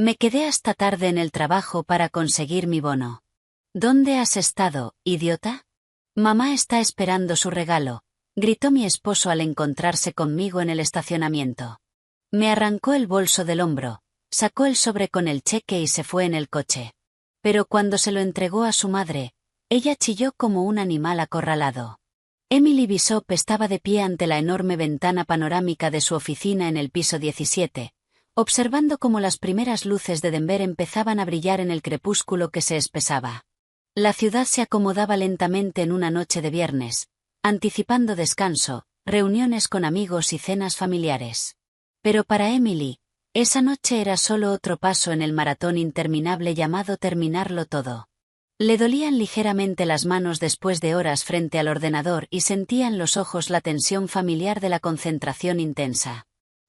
Me quedé hasta tarde en el trabajo para conseguir mi bono. ¿Dónde has estado, idiota? Mamá está esperando su regalo, gritó mi esposo al encontrarse conmigo en el estacionamiento. Me arrancó el bolso del hombro, sacó el sobre con el cheque y se fue en el coche. Pero cuando se lo entregó a su madre, ella chilló como un animal acorralado. Emily Bishop estaba de pie ante la enorme ventana panorámica de su oficina en el piso 17, observando cómo las primeras luces de Denver empezaban a brillar en el crepúsculo que se espesaba. La ciudad se acomodaba lentamente en una noche de viernes, anticipando descanso, reuniones con amigos y cenas familiares. Pero para Emily, esa noche era solo otro paso en el maratón interminable llamado terminarlo todo. Le dolían ligeramente las manos después de horas frente al ordenador y sentía en los ojos la tensión familiar de la concentración intensa.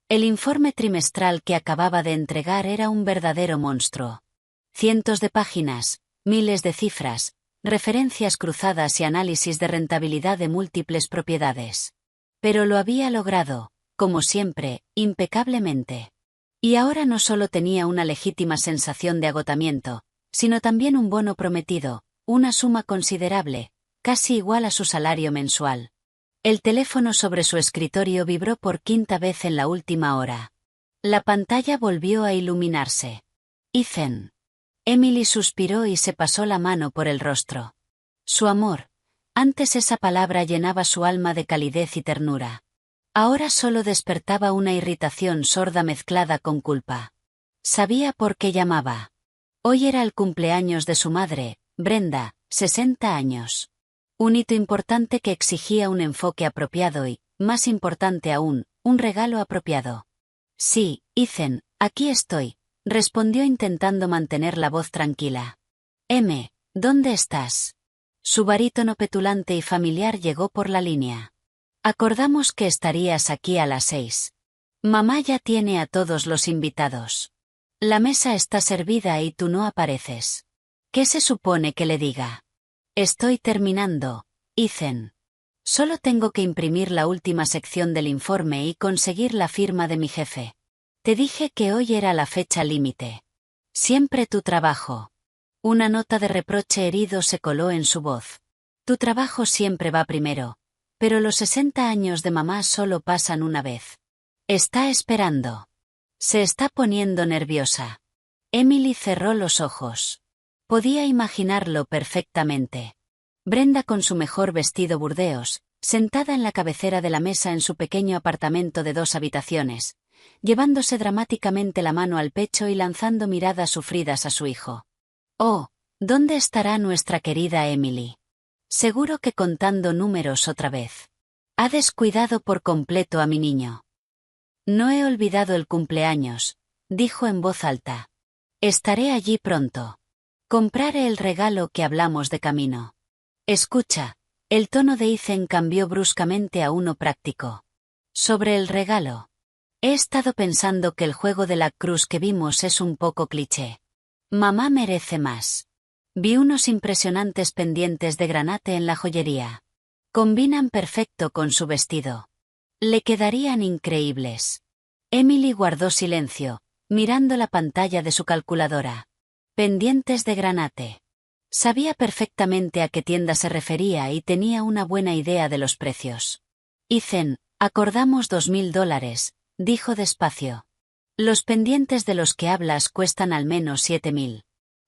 El informe trimestral que acababa de entregar era un verdadero monstruo. Cientos de páginas, miles de cifras, referencias cruzadas y análisis de rentabilidad de múltiples propiedades. Pero lo había logrado, como siempre, impecablemente. Y ahora no solo tenía una legítima sensación de agotamiento, sino también un bono prometido, una suma considerable, casi igual a su salario mensual. El teléfono sobre su escritorio vibró por quinta vez en la última hora. La pantalla volvió a iluminarse. Ethan. Emily suspiró y se pasó la mano por el rostro. Su amor. Antes esa palabra llenaba su alma de calidez y ternura. Ahora solo despertaba una irritación sorda mezclada con culpa. Sabía por qué llamaba. Hoy era el cumpleaños de su madre, Brenda, 60 años. Un hito importante que exigía un enfoque apropiado y, más importante aún, un regalo apropiado. Sí, Ethan, aquí estoy, respondió intentando mantener la voz tranquila. ¿Dónde estás? Su barítono petulante y familiar llegó por la línea. Acordamos que estarías aquí a las 6. Mamá ya tiene a todos los invitados. La mesa está servida y tú no apareces. ¿Qué se supone que le diga? Estoy terminando, Ethan. Solo tengo que imprimir la última sección del informe y conseguir la firma de mi jefe. Te dije que hoy era la fecha límite. Siempre tu trabajo. Una nota de reproche herido se coló en su voz. Tu trabajo siempre va primero, pero los 60 años de mamá solo pasan una vez. Está esperando. Se está poniendo nerviosa. Emily cerró los ojos. Podía imaginarlo perfectamente. Brenda con su mejor vestido burdeos, sentada en la cabecera de la mesa en su pequeño apartamento de 2 habitaciones, llevándose dramáticamente la mano al pecho y lanzando miradas sufridas a su hijo. Oh, ¿dónde estará nuestra querida Emily? Seguro que contando números otra vez. Ha descuidado por completo a mi niño. No he olvidado el cumpleaños, dijo en voz alta. Estaré allí pronto. Compraré el regalo que hablamos de camino. Escucha, el tono de Ethan cambió bruscamente a uno práctico. Sobre el regalo. He estado pensando que el juego de la cruz que vimos es un poco cliché. Mamá merece más. Vi unos impresionantes pendientes de granate en la joyería. Combinan perfecto con su vestido. Le quedarían increíbles. Emily guardó silencio, mirando la pantalla de su calculadora. Pendientes de granate. Sabía perfectamente a qué tienda se refería y tenía una buena idea de los precios. Ethan, acordamos $2.000, dijo despacio. Los pendientes de los que hablas cuestan al menos 7.000.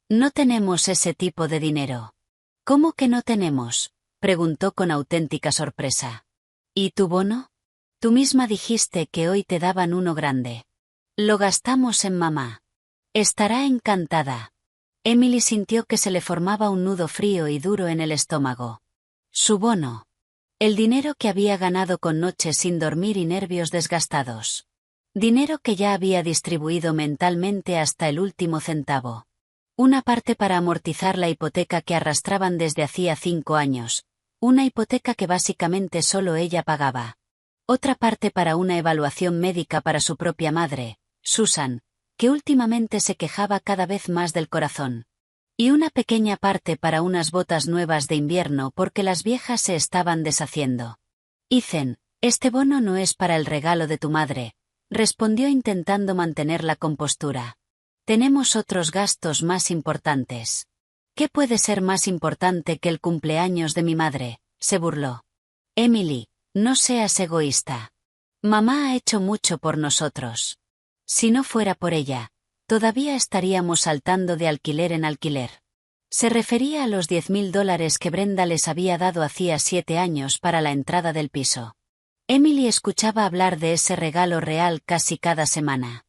No tenemos ese tipo de dinero. ¿Cómo que no tenemos? Preguntó con auténtica sorpresa. ¿Y tu bono? Tú misma dijiste que hoy te daban uno grande. Lo gastamos en mamá. Estará encantada. Emily sintió que se le formaba un nudo frío y duro en el estómago. Su bono. El dinero que había ganado con noches sin dormir y nervios desgastados. Dinero que ya había distribuido mentalmente hasta el último centavo. Una parte para amortizar la hipoteca que arrastraban desde hacía 5 años. Una hipoteca que básicamente solo ella pagaba. Otra parte para una evaluación médica para su propia madre, Susan, que últimamente se quejaba cada vez más del corazón. Y una pequeña parte para unas botas nuevas de invierno porque las viejas se estaban deshaciendo. Ethan, este bono no es para el regalo de tu madre, respondió intentando mantener la compostura. Tenemos otros gastos más importantes. ¿Qué puede ser más importante que el cumpleaños de mi madre?, se burló. Emily, no seas egoísta. Mamá ha hecho mucho por nosotros. Si no fuera por ella, todavía estaríamos saltando de alquiler en alquiler. Se refería a los $10,000 que Brenda les había dado hacía 7 años para la entrada del piso. Emily escuchaba hablar de ese regalo real casi cada semana.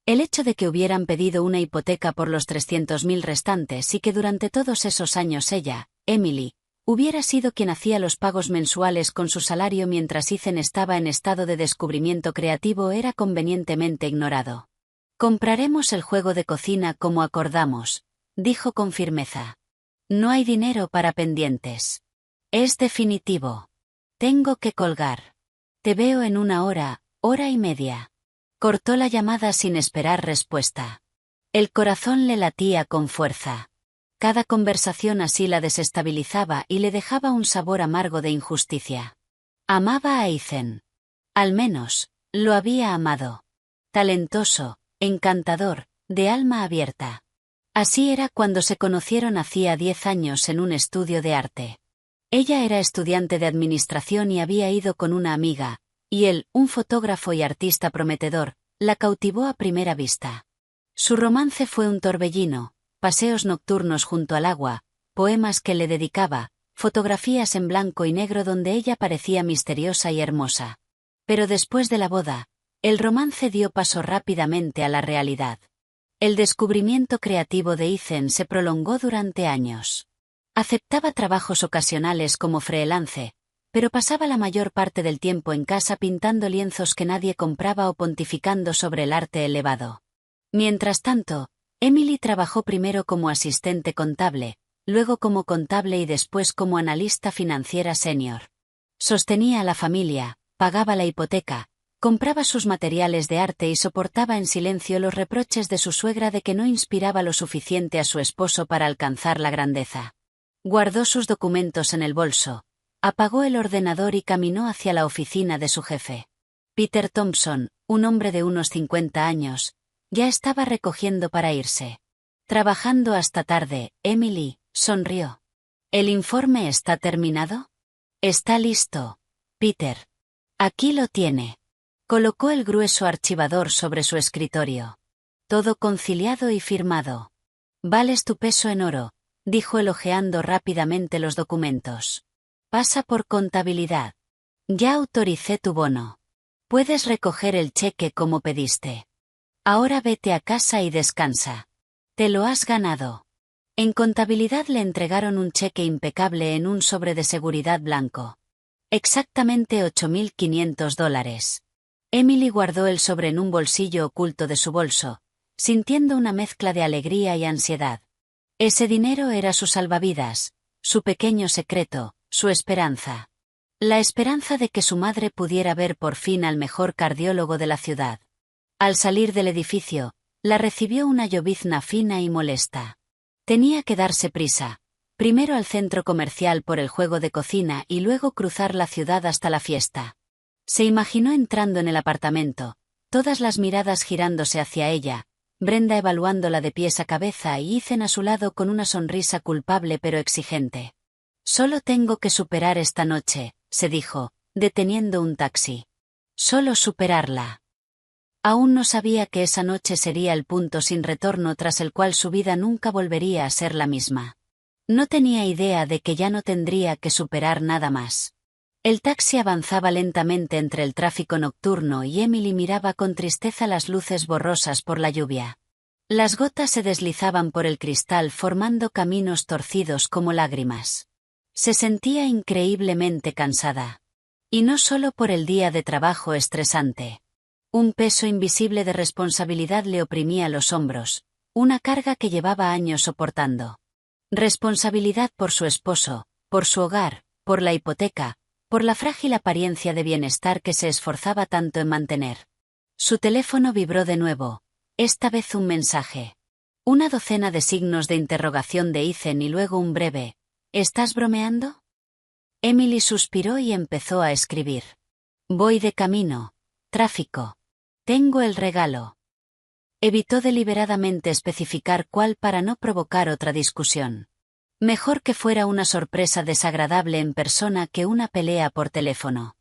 El hecho de que hubieran pedido una hipoteca por los 300,000 restantes y que durante todos esos años ella, Emily, hubiera sido quien hacía los pagos mensuales con su salario mientras Ethan estaba en estado de descubrimiento creativo era convenientemente ignorado. Compraremos el juego de cocina como acordamos, dijo con firmeza. No hay dinero para pendientes. Es definitivo. Tengo que colgar. Te veo en 1 hora, hora y media. Cortó la llamada sin esperar respuesta. El corazón le latía con fuerza. Cada conversación así la desestabilizaba y le dejaba un sabor amargo de injusticia. Amaba a Ethan. Al menos, lo había amado. Talentoso, encantador, de alma abierta. Así era cuando se conocieron hacía 10 años en un estudio de arte. Ella era estudiante de administración y había ido con una amiga, y él, un fotógrafo y artista prometedor, la cautivó a primera vista. Su romance fue un torbellino, paseos nocturnos junto al agua, poemas que le dedicaba, fotografías en blanco y negro donde ella parecía misteriosa y hermosa. Pero después de la boda, el romance dio paso rápidamente a la realidad. El descubrimiento creativo de Ethan se prolongó durante años. Aceptaba trabajos ocasionales como freelance, pero pasaba la mayor parte del tiempo en casa pintando lienzos que nadie compraba o pontificando sobre el arte elevado. Mientras tanto, Emily trabajó primero como asistente contable, luego como contable y después como analista financiera senior. Sostenía a la familia, pagaba la hipoteca, compraba sus materiales de arte y soportaba en silencio los reproches de su suegra de que no inspiraba lo suficiente a su esposo para alcanzar la grandeza. Guardó sus documentos en el bolso. Apagó el ordenador y caminó hacia la oficina de su jefe. Peter Thompson, un hombre de unos 50 años, ya estaba recogiendo para irse. Trabajando hasta tarde, Emily sonrió. ¿El informe está terminado? Está listo, Peter. Aquí lo tiene. Colocó el grueso archivador sobre su escritorio. Todo conciliado y firmado. Vales tu peso en oro, dijo él hojeando rápidamente los documentos. Pasa por contabilidad. Ya autoricé tu bono. Puedes recoger el cheque como pediste. Ahora vete a casa y descansa. Te lo has ganado. En contabilidad le entregaron un cheque impecable en un sobre de seguridad blanco. Exactamente $8,500. Emily guardó el sobre en un bolsillo oculto de su bolso, sintiendo una mezcla de alegría y ansiedad. Ese dinero era su salvavidas, su pequeño secreto, su esperanza. La esperanza de que su madre pudiera ver por fin al mejor cardiólogo de la ciudad. Al salir del edificio, la recibió una llovizna fina y molesta. Tenía que darse prisa, primero al centro comercial por el juego de cocina y luego cruzar la ciudad hasta la fiesta. Se imaginó entrando en el apartamento, todas las miradas girándose hacia ella, Brenda evaluándola de pies a cabeza y Ethan a su lado con una sonrisa culpable pero exigente. Solo tengo que superar esta noche, se dijo, deteniendo un taxi. Solo superarla. Aún no sabía que esa noche sería el punto sin retorno tras el cual su vida nunca volvería a ser la misma. No tenía idea de que ya no tendría que superar nada más. El taxi avanzaba lentamente entre el tráfico nocturno y Emily miraba con tristeza las luces borrosas por la lluvia. Las gotas se deslizaban por el cristal formando caminos torcidos como lágrimas. Se sentía increíblemente cansada. Y no solo por el día de trabajo estresante. Un peso invisible de responsabilidad le oprimía los hombros, una carga que llevaba años soportando. Responsabilidad por su esposo, por su hogar, por la hipoteca, por la frágil apariencia de bienestar que se esforzaba tanto en mantener. Su teléfono vibró de nuevo, esta vez un mensaje. Una docena de signos de interrogación de Ethan y luego un breve, ¿estás bromeando? Emily suspiró y empezó a escribir. Voy de camino. Tráfico. Tengo el regalo. Evitó deliberadamente especificar cuál para no provocar otra discusión. Mejor que fuera una sorpresa desagradable en persona que una pelea por teléfono.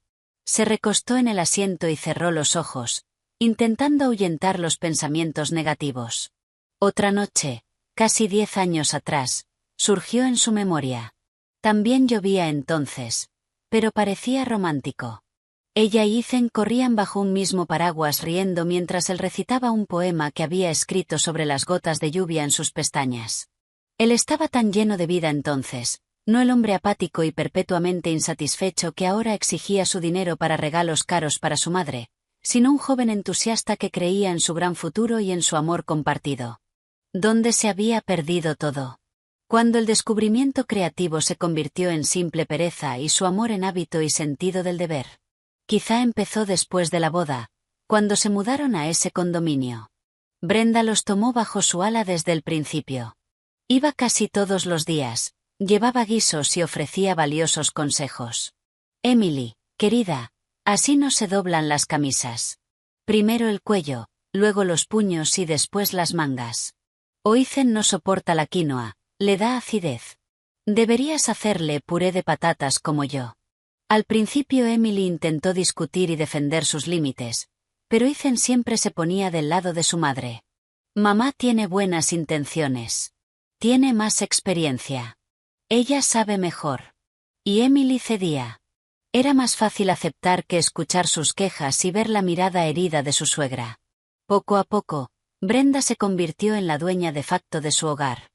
Se recostó en el asiento y cerró los ojos, intentando ahuyentar los pensamientos negativos. Otra noche, casi 10 años atrás, surgió en su memoria. También llovía entonces, pero parecía romántico. Ella y Ethan corrían bajo un mismo paraguas riendo mientras él recitaba un poema que había escrito sobre las gotas de lluvia en sus pestañas. Él estaba tan lleno de vida entonces, no el hombre apático y perpetuamente insatisfecho que ahora exigía su dinero para regalos caros para su madre, sino un joven entusiasta que creía en su gran futuro y en su amor compartido. ¿Dónde se había perdido todo? Cuando el descubrimiento creativo se convirtió en simple pereza y su amor en hábito y sentido del deber. Quizá empezó después de la boda, cuando se mudaron a ese condominio. Brenda los tomó bajo su ala desde el principio. Iba casi todos los días, llevaba guisos y ofrecía valiosos consejos. Emily, querida, así no se doblan las camisas. Primero el cuello, luego los puños y después las mangas. Ethan no soporta la quinoa, le da acidez. Deberías hacerle puré de patatas como yo. Al principio Emily intentó discutir y defender sus límites, pero Ethan siempre se ponía del lado de su madre. Mamá tiene buenas intenciones. Tiene más experiencia. Ella sabe mejor. Y Emily cedía. Era más fácil aceptar que escuchar sus quejas y ver la mirada herida de su suegra. Poco a poco, Brenda se convirtió en la dueña de facto de su hogar.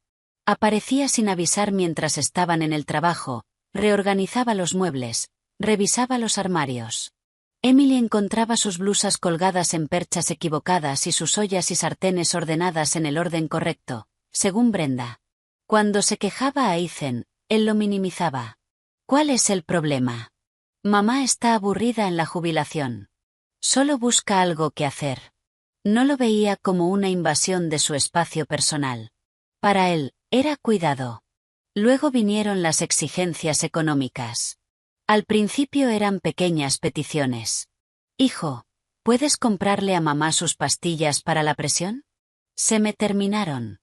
Aparecía sin avisar mientras estaban en el trabajo, reorganizaba los muebles, revisaba los armarios. Emily encontraba sus blusas colgadas en perchas equivocadas y sus ollas y sartenes ordenadas en el orden correcto, según Brenda. Cuando se quejaba a Ethan, él lo minimizaba. ¿Cuál es el problema? Mamá está aburrida en la jubilación. Solo busca algo que hacer. No lo veía como una invasión de su espacio personal. Para él, era cuidado. Luego vinieron las exigencias económicas. Al principio eran pequeñas peticiones. Hijo, ¿puedes comprarle a mamá sus pastillas para la presión? Se me terminaron.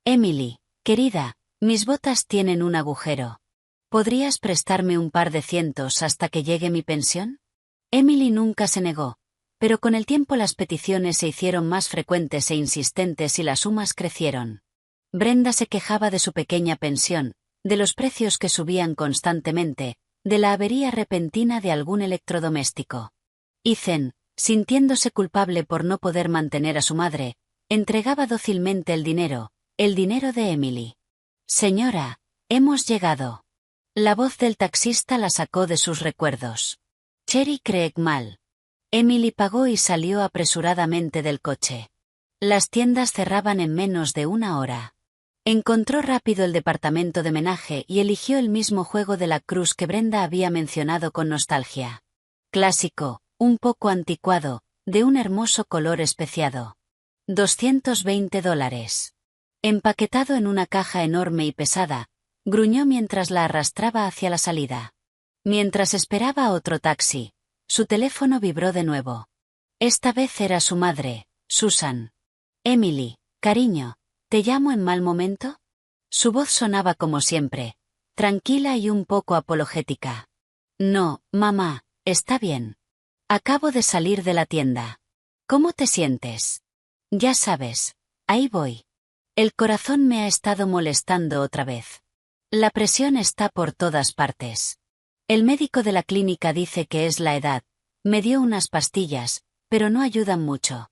Emily, querida, mis botas tienen un agujero. ¿Podrías prestarme un par de cientos hasta que llegue mi pensión? Emily nunca se negó, pero con el tiempo las peticiones se hicieron más frecuentes e insistentes y las sumas crecieron. Brenda se quejaba de su pequeña pensión, de los precios que subían constantemente, de la avería repentina de algún electrodoméstico. Ethan, sintiéndose culpable por no poder mantener a su madre, entregaba dócilmente el dinero de Emily. Señora, hemos llegado. La voz del taxista la sacó de sus recuerdos. Cherry Craig Mall. Emily pagó y salió apresuradamente del coche. Las tiendas cerraban en menos de una hora. Encontró rápido el departamento de menaje y eligió el mismo juego de la cruz que Brenda había mencionado con nostalgia. Clásico, un poco anticuado, de un hermoso color especiado. $220. Empaquetado en una caja enorme y pesada, gruñó mientras la arrastraba hacia la salida. Mientras esperaba otro taxi, su teléfono vibró de nuevo. Esta vez era su madre, Susan. Emily, cariño, ¿te llamo en mal momento? Su voz sonaba como siempre, tranquila y un poco apologética. No, mamá, está bien. Acabo de salir de la tienda. ¿Cómo te sientes? Ya sabes, ahí voy. El corazón me ha estado molestando otra vez. La presión está por todas partes. El médico de la clínica dice que es la edad. Me dio unas pastillas, pero no ayudan mucho.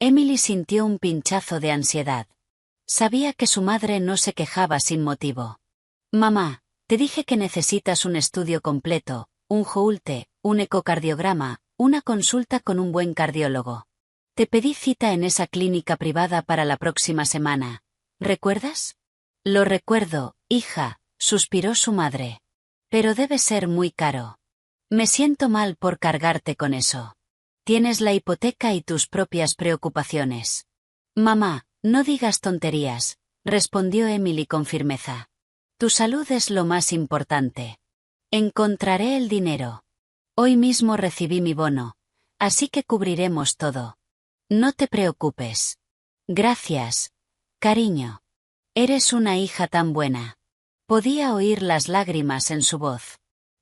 Emily sintió un pinchazo de ansiedad. Sabía que su madre no se quejaba sin motivo. Mamá, te dije que necesitas un estudio completo, un Holter, un ecocardiograma, una consulta con un buen cardiólogo. Te pedí cita en esa clínica privada para la próxima semana. ¿Recuerdas? Lo recuerdo, hija, suspiró su madre. Pero debe ser muy caro. Me siento mal por cargarte con eso. Tienes la hipoteca y tus propias preocupaciones. Mamá, no digas tonterías, respondió Emily con firmeza. Tu salud es lo más importante. Encontraré el dinero. Hoy mismo recibí mi bono, así que cubriremos todo. No te preocupes. Gracias, cariño. Eres una hija tan buena. Podía oír las lágrimas en su voz.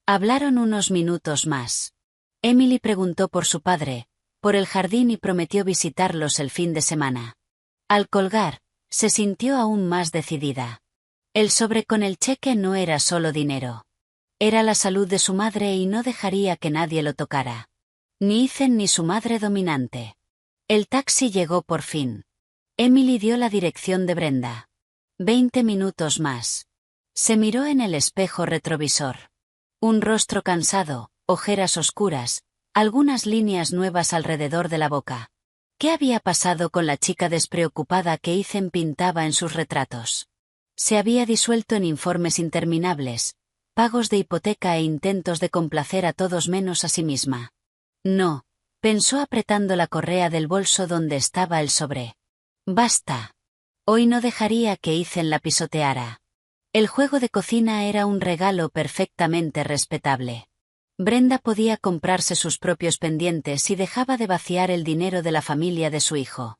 Hablaron unos minutos más. Emily preguntó por su padre, por el jardín y prometió visitarlos el fin de semana. Al colgar, se sintió aún más decidida. El sobre con el cheque no era solo dinero. Era la salud de su madre y no dejaría que nadie lo tocara. Ni Ethan ni su madre dominante. El taxi llegó por fin. Emily dio la dirección de Brenda. 20 minutos más. Se miró en el espejo retrovisor. Un rostro cansado, ojeras oscuras, algunas líneas nuevas alrededor de la boca. ¿Qué había pasado con la chica despreocupada que Ethan pintaba en sus retratos? Se había disuelto en informes interminables, pagos de hipoteca e intentos de complacer a todos menos a sí misma. No, pensó apretando la correa del bolso donde estaba el sobre. Basta. Hoy no dejaría que Ethan la pisoteara. El juego de cocina era un regalo perfectamente respetable. Brenda podía comprarse sus propios pendientes y dejaba de vaciar el dinero de la familia de su hijo.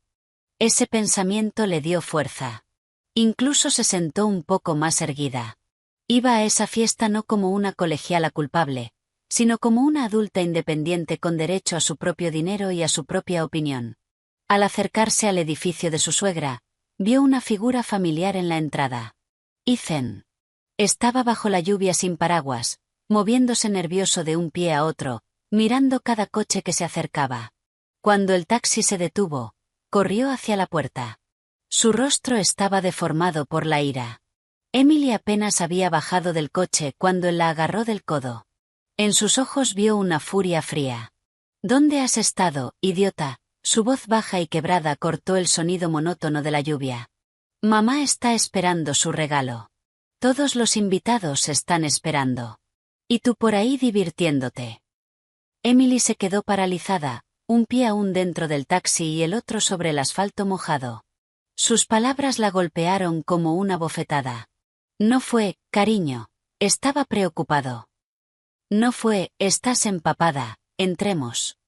Ese pensamiento le dio fuerza. Incluso se sentó un poco más erguida. Iba a esa fiesta no como una colegiala culpable, sino como una adulta independiente con derecho a su propio dinero y a su propia opinión. Al acercarse al edificio de su suegra, vio una figura familiar en la entrada. Ethan. Estaba bajo la lluvia sin paraguas, moviéndose nervioso de un pie a otro, mirando cada coche que se acercaba. Cuando el taxi se detuvo, corrió hacia la puerta. Su rostro estaba deformado por la ira. Emily apenas había bajado del coche cuando él la agarró del codo. En sus ojos vio una furia fría. ¿Dónde has estado, idiota? Su voz baja y quebrada cortó el sonido monótono de la lluvia. Mamá está esperando su regalo. Todos los invitados están esperando. Y tú por ahí divirtiéndote. Emily se quedó paralizada, un pie aún dentro del taxi y el otro sobre el asfalto mojado. Sus palabras la golpearon como una bofetada. No fue, cariño. Estaba preocupado. No fue, estás empapada, entremos.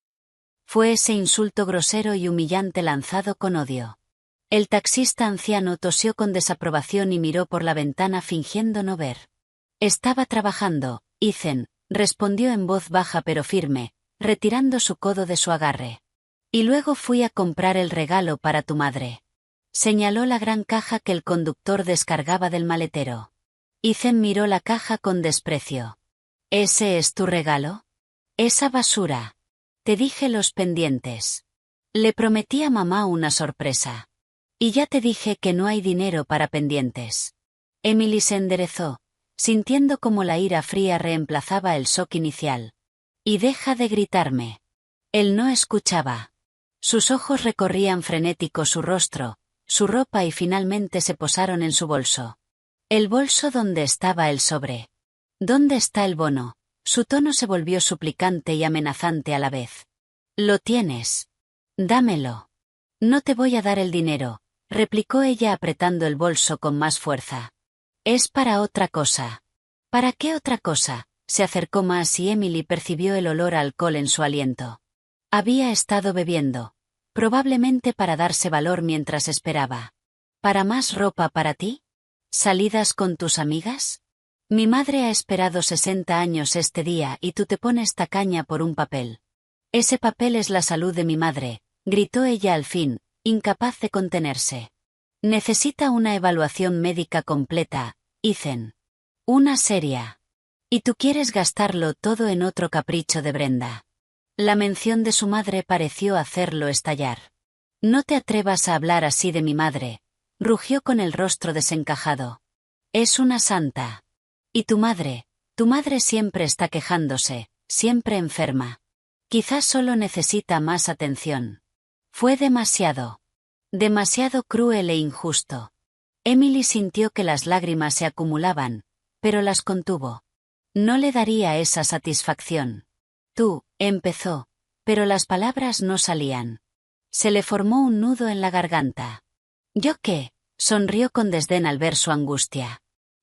Fue ese insulto grosero y humillante lanzado con odio. El taxista anciano tosió con desaprobación y miró por la ventana fingiendo no ver. Estaba trabajando, Ethan, respondió en voz baja pero firme, retirando su codo de su agarre. Y luego fui a comprar el regalo para tu madre. Señaló la gran caja que el conductor descargaba del maletero. Ethan miró la caja con desprecio. ¿Ese es tu regalo? Esa basura. Te dije los pendientes. Le prometí a mamá una sorpresa. Y ya te dije que no hay dinero para pendientes. Emily se enderezó, sintiendo como la ira fría reemplazaba el shock inicial. Y deja de gritarme. Él no escuchaba. Sus ojos recorrían frenético su rostro, su ropa y finalmente se posaron en su bolso. El bolso donde estaba el sobre. ¿Dónde está el bono? Su tono se volvió suplicante y amenazante a la vez. Lo tienes. Dámelo. No te voy a dar el dinero, replicó ella apretando el bolso con más fuerza. Es para otra cosa. ¿Para qué otra cosa? Se acercó más y Emily percibió el olor a alcohol en su aliento. Había estado bebiendo, probablemente para darse valor mientras esperaba. ¿Para más ropa para ti? ¿Salidas con tus amigas? Mi madre ha esperado 60 años este día y tú te pones tacaña por un papel. Ese papel es la salud de mi madre, gritó ella al fin, incapaz de contenerse. Necesita una evaluación médica completa, Ethan. Una seria. Y tú quieres gastarlo todo en otro capricho de Brenda. La mención de su madre pareció hacerlo estallar. No te atrevas a hablar así de mi madre, rugió con el rostro desencajado. Es una santa. Y tu madre siempre está quejándose, siempre enferma. Quizás solo necesita más atención. Fue demasiado cruel e injusto. Emily sintió que las lágrimas se acumulaban, pero las contuvo. No le daría esa satisfacción. Tú, empezó, pero las palabras no salían. Se le formó un nudo en la garganta. ¿Yo qué? Sonrió con desdén al ver su angustia.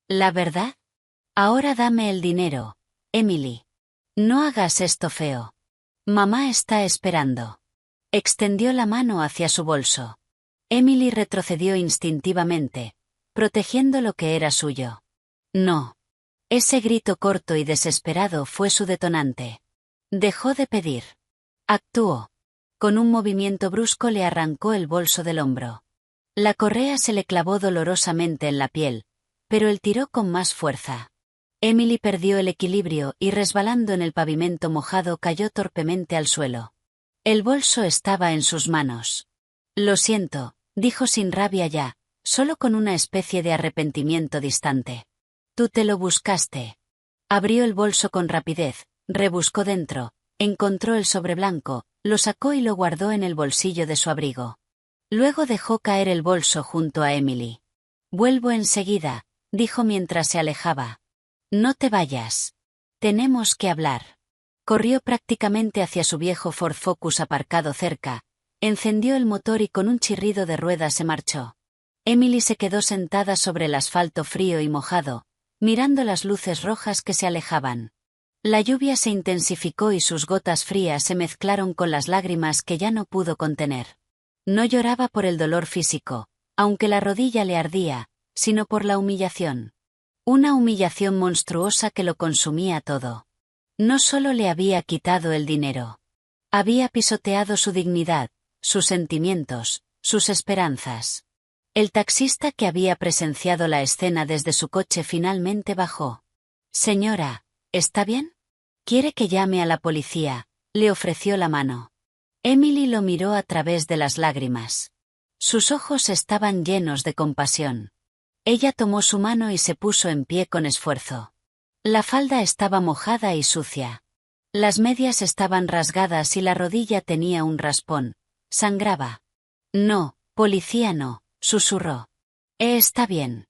¿La verdad? Ahora dame el dinero, Emily. No hagas esto feo. Mamá está esperando. Extendió la mano hacia su bolso. Emily retrocedió instintivamente, protegiendo lo que era suyo. No. Ese grito corto y desesperado fue su detonante. Dejó de pedir. Actuó. Con un movimiento brusco le arrancó el bolso del hombro. La correa se le clavó dolorosamente en la piel, pero él tiró con más fuerza. Emily perdió el equilibrio y resbalando en el pavimento mojado cayó torpemente al suelo. El bolso estaba en sus manos. Lo siento, dijo sin rabia ya, solo con una especie de arrepentimiento distante. Tú te lo buscaste. Abrió el bolso con rapidez, rebuscó dentro, encontró el sobre blanco, lo sacó y lo guardó en el bolsillo de su abrigo. Luego dejó caer el bolso junto a Emily. Vuelvo enseguida, dijo mientras se alejaba. No te vayas. Tenemos que hablar. Corrió prácticamente hacia su viejo Ford Focus aparcado cerca, encendió el motor y con un chirrido de ruedas se marchó. Emily se quedó sentada sobre el asfalto frío y mojado, mirando las luces rojas que se alejaban. La lluvia se intensificó y sus gotas frías se mezclaron con las lágrimas que ya no pudo contener. No lloraba por el dolor físico, aunque la rodilla le ardía, sino por la humillación. Una humillación monstruosa que lo consumía todo. No solo le había quitado el dinero. Había pisoteado su dignidad, sus sentimientos, sus esperanzas. El taxista que había presenciado la escena desde su coche finalmente bajó. Señora, ¿está bien? ¿Quiere que llame a la policía? Le ofreció la mano. Emily lo miró a través de las lágrimas. Sus ojos estaban llenos de compasión. Ella tomó su mano y se puso en pie con esfuerzo. La falda estaba mojada y sucia. Las medias estaban rasgadas y la rodilla tenía un raspón. Sangraba. No, policía no, susurró. Está bien.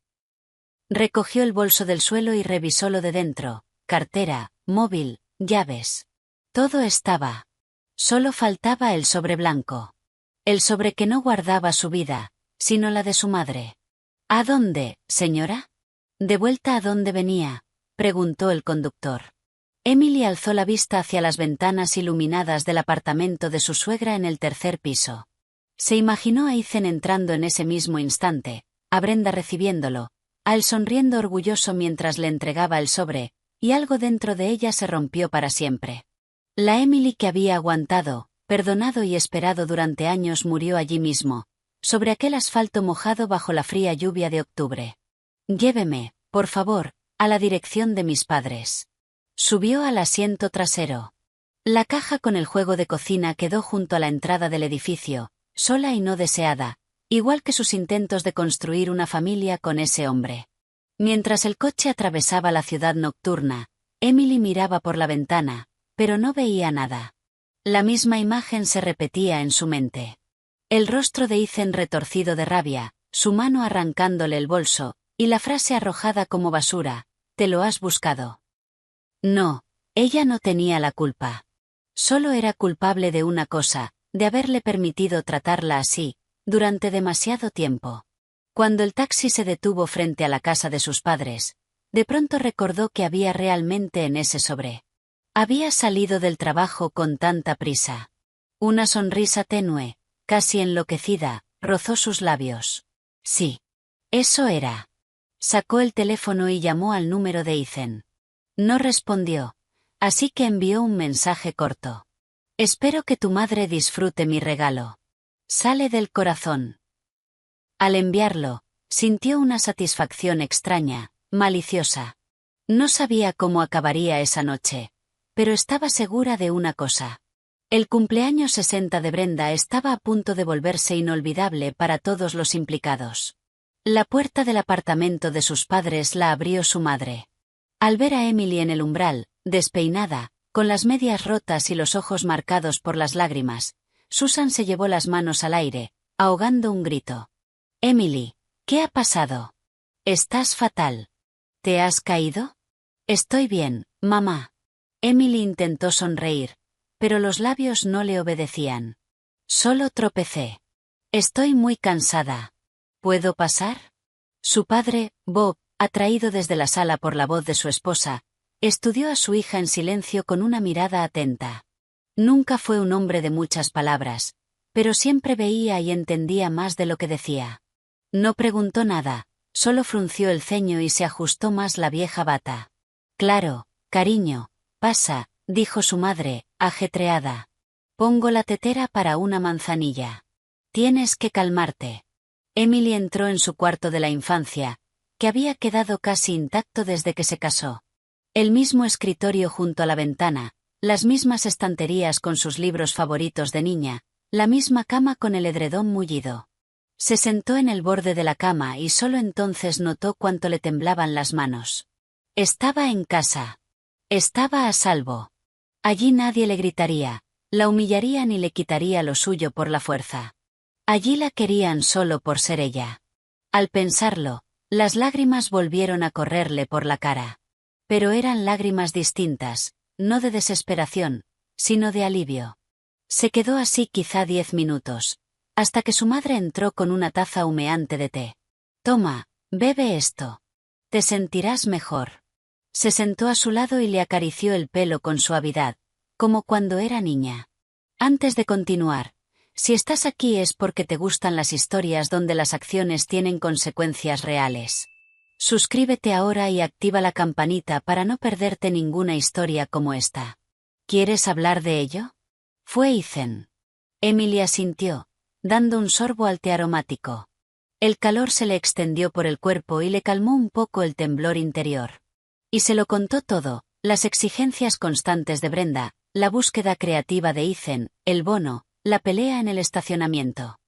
Recogió el bolso del suelo y revisó lo de dentro, cartera, móvil, llaves. Todo estaba. Solo faltaba el sobre blanco. El sobre que no guardaba su vida, sino la de su madre. ¿A dónde, señora? ¿De vuelta a dónde venía?, preguntó el conductor. Emily alzó la vista hacia las ventanas iluminadas del apartamento de su suegra en el tercer piso. Se imaginó a Ethan entrando en ese mismo instante, a Brenda recibiéndolo, a él sonriendo orgulloso mientras le entregaba el sobre, y algo dentro de ella se rompió para siempre. La Emily que había aguantado, perdonado y esperado durante años murió allí mismo, sobre aquel asfalto mojado bajo la fría lluvia de octubre. Lléveme, por favor, a la dirección de mis padres. Subió al asiento trasero. La caja con el juego de cocina quedó junto a la entrada del edificio, sola y no deseada, igual que sus intentos de construir una familia con ese hombre. Mientras el coche atravesaba la ciudad nocturna, Emily miraba por la ventana, pero no veía nada. La misma imagen se repetía en su mente. El rostro de Ethan retorcido de rabia, su mano arrancándole el bolso, y la frase arrojada como basura, «¿Te lo has buscado?» No, ella no tenía la culpa. Solo era culpable de una cosa, de haberle permitido tratarla así, durante demasiado tiempo. Cuando el taxi se detuvo frente a la casa de sus padres, de pronto recordó que había realmente en ese sobre. Había salido del trabajo con tanta prisa. Una sonrisa tenue, casi enloquecida, rozó sus labios. Sí. Eso era. Sacó el teléfono y llamó al número de Ethan. No respondió, así que envió un mensaje corto. Espero que tu madre disfrute mi regalo. Sale del corazón. Al enviarlo, sintió una satisfacción extraña, maliciosa. No sabía cómo acabaría esa noche, pero estaba segura de una cosa. El cumpleaños 60 de Brenda estaba a punto de volverse inolvidable para todos los implicados. La puerta del apartamento de sus padres la abrió su madre. Al ver a Emily en el umbral, despeinada, con las medias rotas y los ojos marcados por las lágrimas, Susan se llevó las manos al aire, ahogando un grito. «Emily, ¿qué ha pasado? Estás fatal. ¿Te has caído?» «Estoy bien, mamá». Emily intentó sonreír, pero los labios no le obedecían. «Solo tropecé. Estoy muy cansada. ¿Puedo pasar?» Su padre, Bob, atraído desde la sala por la voz de su esposa, estudió a su hija en silencio con una mirada atenta. Nunca fue un hombre de muchas palabras, pero siempre veía y entendía más de lo que decía. No preguntó nada, solo frunció el ceño y se ajustó más la vieja bata. Claro, cariño, pasa, dijo su madre, ajetreada. Pongo la tetera para una manzanilla. Tienes que calmarte. Emily entró en su cuarto de la infancia, que había quedado casi intacto desde que se casó. El mismo escritorio junto a la ventana, las mismas estanterías con sus libros favoritos de niña, la misma cama con el edredón mullido. Se sentó en el borde de la cama y solo entonces notó cuánto le temblaban las manos. Estaba en casa. Estaba a salvo. Allí nadie le gritaría, la humillaría ni le quitaría lo suyo por la fuerza. Allí la querían solo por ser ella. Al pensarlo, las lágrimas volvieron a correrle por la cara. Pero eran lágrimas distintas, no de desesperación, sino de alivio. Se quedó así quizá 10 minutos, hasta que su madre entró con una taza humeante de té. Toma, bebe esto. Te sentirás mejor. Se sentó a su lado y le acarició el pelo con suavidad, como cuando era niña. Antes de continuar, si estás aquí es porque te gustan las historias donde las acciones tienen consecuencias reales. Suscríbete ahora y activa la campanita para no perderte ninguna historia como esta. ¿Quieres hablar de ello? Fue Ethan. Emily asintió, dando un sorbo al té aromático. El calor se le extendió por el cuerpo y le calmó un poco el temblor interior. Y se lo contó todo, las exigencias constantes de Brenda, la búsqueda creativa de Ethan, el bono, la pelea en el estacionamiento.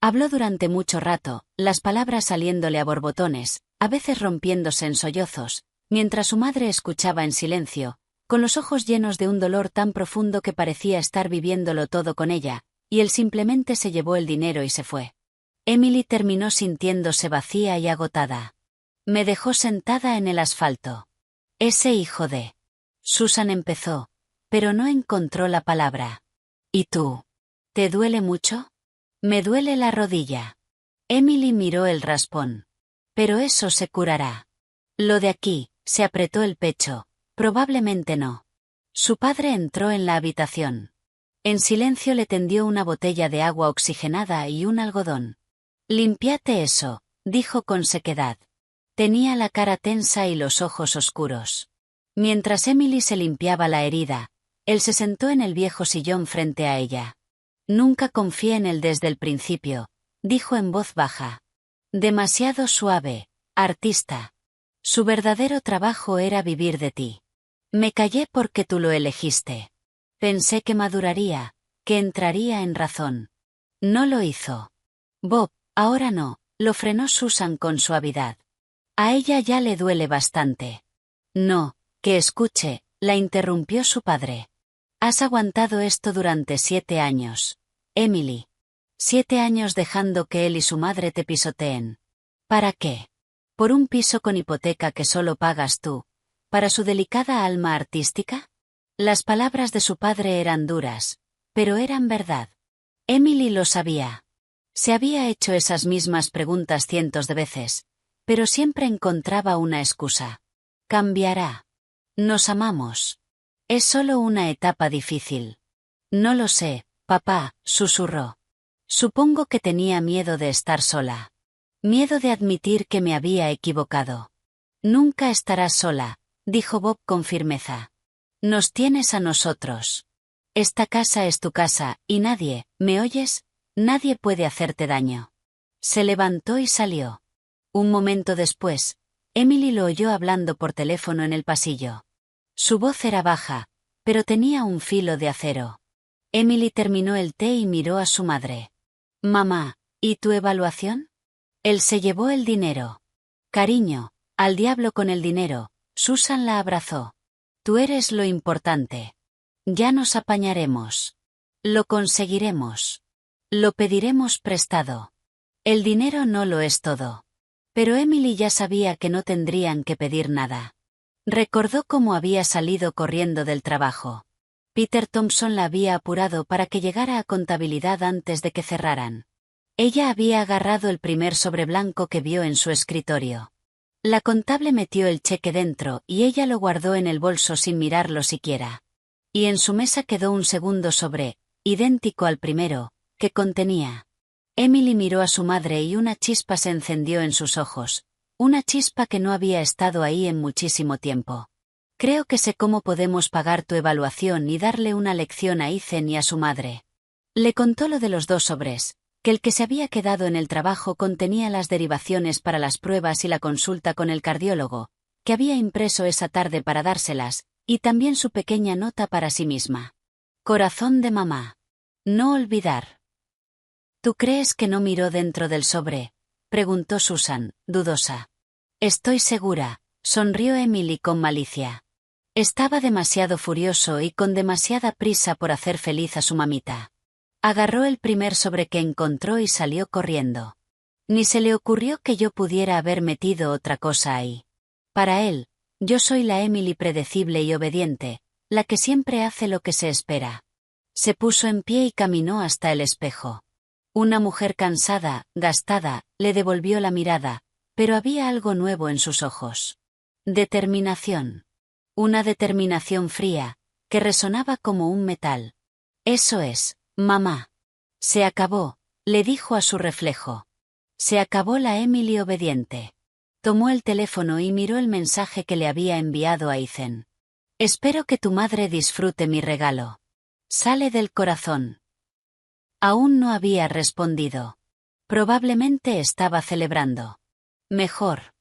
Habló durante mucho rato, las palabras saliéndole a borbotones, a veces rompiéndose en sollozos, mientras su madre escuchaba en silencio, con los ojos llenos de un dolor tan profundo que parecía estar viviéndolo todo con ella, y él simplemente se llevó el dinero y se fue. Emily terminó sintiéndose vacía y agotada. Me dejó sentada en el asfalto. Ese hijo de... Susan empezó, pero no encontró la palabra. ¿Y tú? ¿Te duele mucho? Me duele la rodilla. Emily miró el raspón. Pero eso se curará. Lo de aquí, se apretó el pecho, probablemente no. Su padre entró en la habitación. En silencio le tendió una botella de agua oxigenada y un algodón. Limpiate eso, dijo con sequedad. Tenía la cara tensa y los ojos oscuros. Mientras Emily se limpiaba la herida, él se sentó en el viejo sillón frente a ella. Nunca confié en él desde el principio, dijo en voz baja. Demasiado suave, artista. Su verdadero trabajo era vivir de ti. Me callé porque tú lo elegiste. Pensé que maduraría, que entraría en razón. No lo hizo. Bob, ahora no, lo frenó Susan con suavidad. A ella ya le duele bastante. No, que escuche, la interrumpió su padre. Has aguantado esto durante 7 años, Emily. 7 años dejando que él y su madre te pisoteen. ¿Para qué? ¿Por un piso con hipoteca que solo pagas tú? ¿Para su delicada alma artística? Las palabras de su padre eran duras, pero eran verdad. Emily lo sabía. Se había hecho esas mismas preguntas cientos de veces, pero siempre encontraba una excusa. Cambiará. Nos amamos. Es solo una etapa difícil. No lo sé, papá, susurró. Supongo que tenía miedo de estar sola. Miedo de admitir que me había equivocado. Nunca estarás sola, dijo Bob con firmeza. Nos tienes a nosotros. Esta casa es tu casa, y nadie, ¿me oyes? Nadie puede hacerte daño. Se levantó y salió. Un momento después, Emily lo oyó hablando por teléfono en el pasillo. Su voz era baja, pero tenía un filo de acero. Emily terminó el té y miró a su madre. Mamá, ¿y tu evaluación? Él se llevó el dinero. Cariño, al diablo con el dinero, Susan la abrazó. Tú eres lo importante. Ya nos apañaremos. Lo conseguiremos. Lo pediremos prestado. El dinero no lo es todo. Pero Emily ya sabía que no tendrían que pedir nada. Recordó cómo había salido corriendo del trabajo. Peter Thompson la había apurado para que llegara a contabilidad antes de que cerraran. Ella había agarrado el primer sobre blanco que vio en su escritorio. La contable metió el cheque dentro y ella lo guardó en el bolso sin mirarlo siquiera. Y en su mesa quedó un segundo sobre, idéntico al primero, ¿Qué contenía? Emily miró a su madre y una chispa se encendió en sus ojos, una chispa que no había estado ahí en muchísimo tiempo. Creo que sé cómo podemos pagar tu evaluación y darle una lección a Ethan y a su madre. Le contó lo de los 2 sobres, que el que se había quedado en el trabajo contenía las derivaciones para las pruebas y la consulta con el cardiólogo, que había impreso esa tarde para dárselas, y también su pequeña nota para sí misma. Corazón de mamá. No olvidar. ¿Tú crees que no miró dentro del sobre?, preguntó Susan, dudosa. Estoy segura, sonrió Emily con malicia. Estaba demasiado furioso y con demasiada prisa por hacer feliz a su mamita. Agarró el primer sobre que encontró y salió corriendo. Ni se le ocurrió que yo pudiera haber metido otra cosa ahí. Para él, yo soy la Emily predecible y obediente, la que siempre hace lo que se espera. Se puso en pie y caminó hasta el espejo. Una mujer cansada, gastada, le devolvió la mirada, pero había algo nuevo en sus ojos. Determinación. Una determinación fría, que resonaba como un metal. Eso es, mamá. Se acabó, le dijo a su reflejo. Se acabó la Emily obediente. Tomó el teléfono y miró el mensaje que le había enviado a Ethan. Espero que tu madre disfrute mi regalo. Sale del corazón. Aún no había respondido. Probablemente estaba celebrando. Mejor.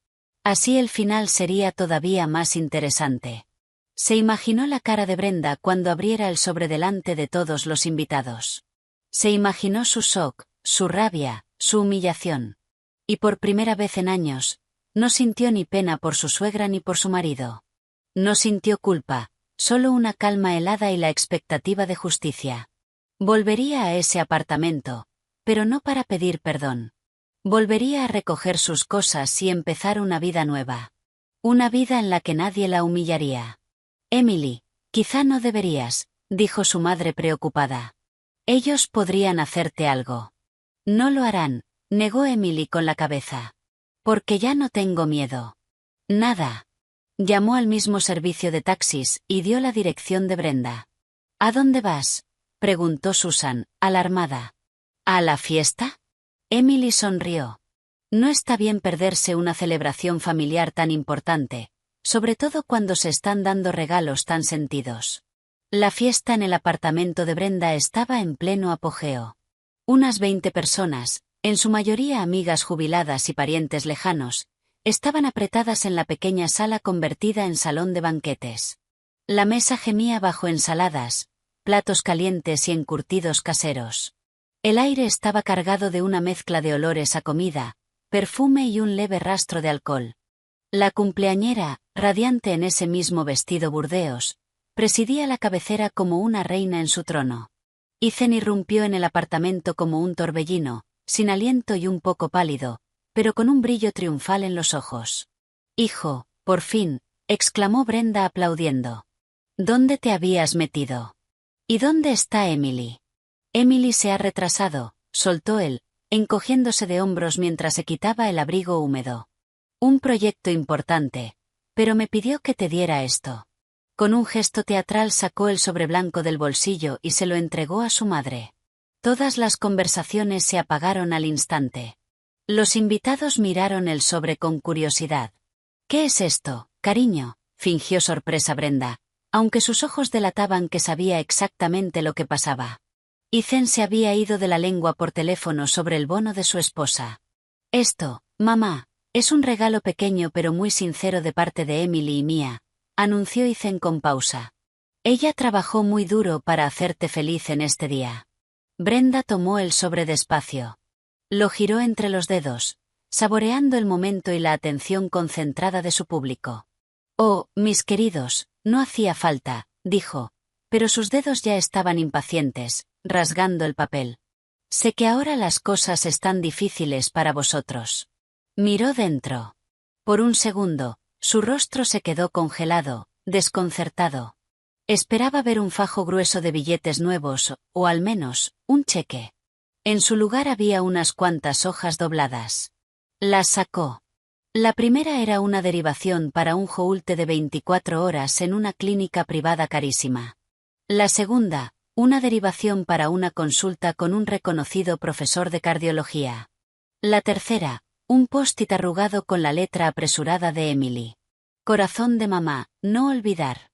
Así el final sería todavía más interesante. Se imaginó la cara de Brenda cuando abriera el sobre delante de todos los invitados. Se imaginó su shock, su rabia, su humillación. Y por primera vez en años, no sintió ni pena por su suegra ni por su marido. No sintió culpa, solo una calma helada y la expectativa de justicia. Volvería a ese apartamento, pero no para pedir perdón. Volvería a recoger sus cosas y empezar una vida nueva. Una vida en la que nadie la humillaría. Emily, quizá no deberías, dijo su madre preocupada. Ellos podrían hacerte algo. No lo harán, negó Emily con la cabeza. Porque ya no tengo miedo. Nada. Llamó al mismo servicio de taxis y dio la dirección de Brenda. ¿A dónde vas?, preguntó Susan, alarmada. ¿A la fiesta? Emily sonrió. No está bien perderse una celebración familiar tan importante, sobre todo cuando se están dando regalos tan sentidos. La fiesta en el apartamento de Brenda estaba en pleno apogeo. Unas 20 personas, en su mayoría amigas jubiladas y parientes lejanos, estaban apretadas en la pequeña sala convertida en salón de banquetes. La mesa gemía bajo ensaladas, platos calientes y encurtidos caseros. El aire estaba cargado de una mezcla de olores a comida, perfume y un leve rastro de alcohol. La cumpleañera, radiante en ese mismo vestido burdeos, presidía la cabecera como una reina en su trono. Ethan irrumpió en el apartamento como un torbellino, sin aliento y un poco pálido, pero con un brillo triunfal en los ojos. «Hijo, por fin», exclamó Brenda aplaudiendo. «¿Dónde te habías metido? ¿Y dónde está Emily?» «Emily se ha retrasado», soltó él, encogiéndose de hombros mientras se quitaba el abrigo húmedo. «Un proyecto importante, pero me pidió que te diera esto». Con un gesto teatral sacó el sobre blanco del bolsillo y se lo entregó a su madre. Todas las conversaciones se apagaron al instante. Los invitados miraron el sobre con curiosidad. «¿Qué es esto, cariño?», fingió sorpresa Brenda, aunque sus ojos delataban que sabía exactamente lo que pasaba. Ethan se había ido de la lengua por teléfono sobre el bono de su esposa. «Esto, mamá, es un regalo pequeño pero muy sincero de parte de Emily y mía», anunció Ethan con pausa. «Ella trabajó muy duro para hacerte feliz en este día». Brenda tomó el sobre despacio. Lo giró entre los dedos, saboreando el momento y la atención concentrada de su público. «Oh, mis queridos, no hacía falta», dijo, pero sus dedos ya estaban impacientes, rasgando el papel. «Sé que ahora las cosas están difíciles para vosotros». Miró dentro. Por un segundo, su rostro se quedó congelado, desconcertado. Esperaba ver un fajo grueso de billetes nuevos, o al menos, un cheque. En su lugar había unas cuantas hojas dobladas. Las sacó. La primera era una derivación para un joulte de 24 horas en una clínica privada carísima. La segunda, Una derivación para una consulta con un reconocido profesor de cardiología. La tercera, un post-it arrugado con la letra apresurada de Emily. Corazón de mamá, no olvidar.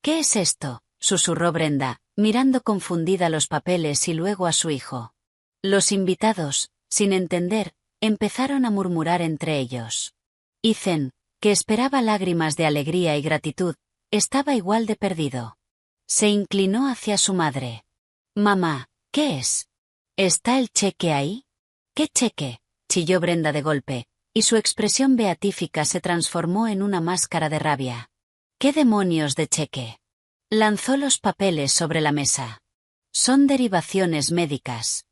¿Qué es esto?, susurró Brenda, mirando confundida los papeles y luego a su hijo. Los invitados, sin entender, empezaron a murmurar entre ellos. Ethan, que esperaba lágrimas de alegría y gratitud, estaba igual de perdido. Se inclinó hacia su madre. Mamá, ¿qué es? ¿Está el cheque ahí? ¿Qué cheque?, chilló Brenda de golpe, y su expresión beatífica se transformó en una máscara de rabia. ¿Qué demonios de cheque? Lanzó los papeles sobre la mesa. Son derivaciones médicas.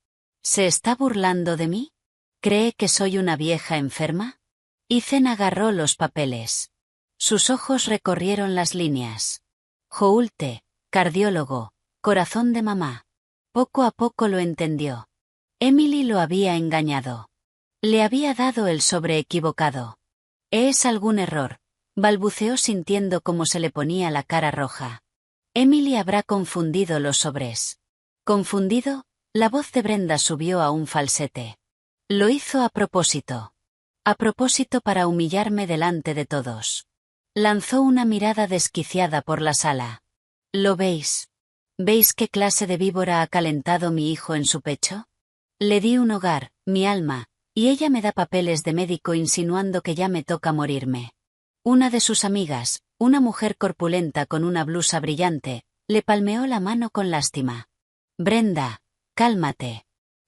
¿Se está burlando de mí? ¿Cree que soy una vieja enferma? Ethan agarró los papeles. Sus ojos recorrieron las líneas. Joulte, cardiólogo, corazón de mamá. Poco a poco lo entendió. Emily lo había engañado. Le había dado el sobre equivocado. ¿Es algún error?, balbuceó sintiendo cómo se le ponía la cara roja. Emily habrá confundido los sobres. ¿Confundido? La voz de Brenda subió a un falsete. Lo hizo a propósito. A propósito para humillarme delante de todos. Lanzó una mirada desquiciada por la sala. ¿Lo veis? ¿Veis qué clase de víbora ha calentado mi hijo en su pecho? Le di un hogar, mi alma, y ella me da papeles de médico insinuando que ya me toca morirme. Una de sus amigas, una mujer corpulenta con una blusa brillante, le palmeó la mano con lástima. Brenda, cálmate.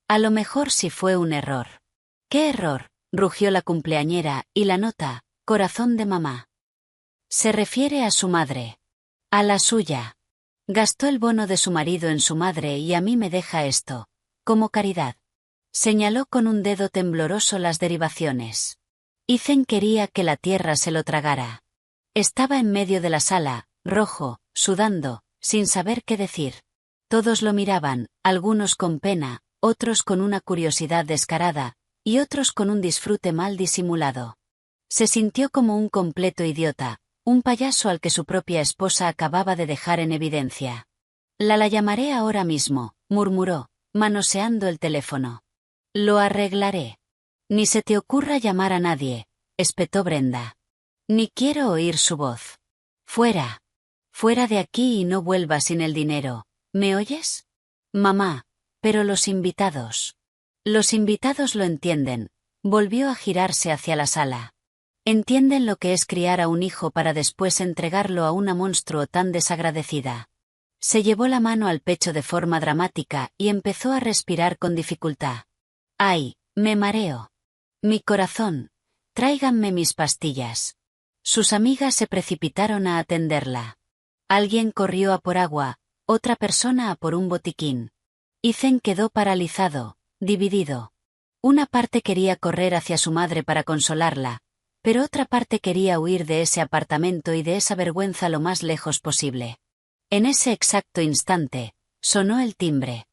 A lo mejor sí fue un error. ¿Qué error?, rugió la cumpleañera, y la nota, corazón de mamá. Se refiere a su madre. A la suya. Gastó el bono de su marido en su madre y a mí me deja esto, como caridad. Señaló con un dedo tembloroso las derivaciones. Ethan quería que la tierra se lo tragara. Estaba en medio de la sala, rojo, sudando, sin saber qué decir. Todos lo miraban, algunos con pena, otros con una curiosidad descarada, y otros con un disfrute mal disimulado. Se sintió como un completo idiota, un payaso al que su propia esposa acababa de dejar en evidencia. La llamaré ahora mismo, murmuró, manoseando el teléfono. Lo arreglaré. Ni se te ocurra llamar a nadie, espetó Brenda. Ni quiero oír su voz. Fuera. Fuera de aquí y no vuelvas sin el dinero, ¿me oyes? Mamá, pero los invitados. Los invitados lo entienden, volvió a girarse hacia la sala. Entienden lo que es criar a un hijo para después entregarlo a una monstruo tan desagradecida. Se llevó la mano al pecho de forma dramática y empezó a respirar con dificultad. ¡Ay, me mareo! Mi corazón. Tráiganme mis pastillas. Sus amigas se precipitaron a atenderla. Alguien corrió a por agua, otra persona a por un botiquín. Ethan quedó paralizado, dividido. Una parte quería correr hacia su madre para consolarla, pero otra parte quería huir de ese apartamento y de esa vergüenza lo más lejos posible. En ese exacto instante, sonó el timbre.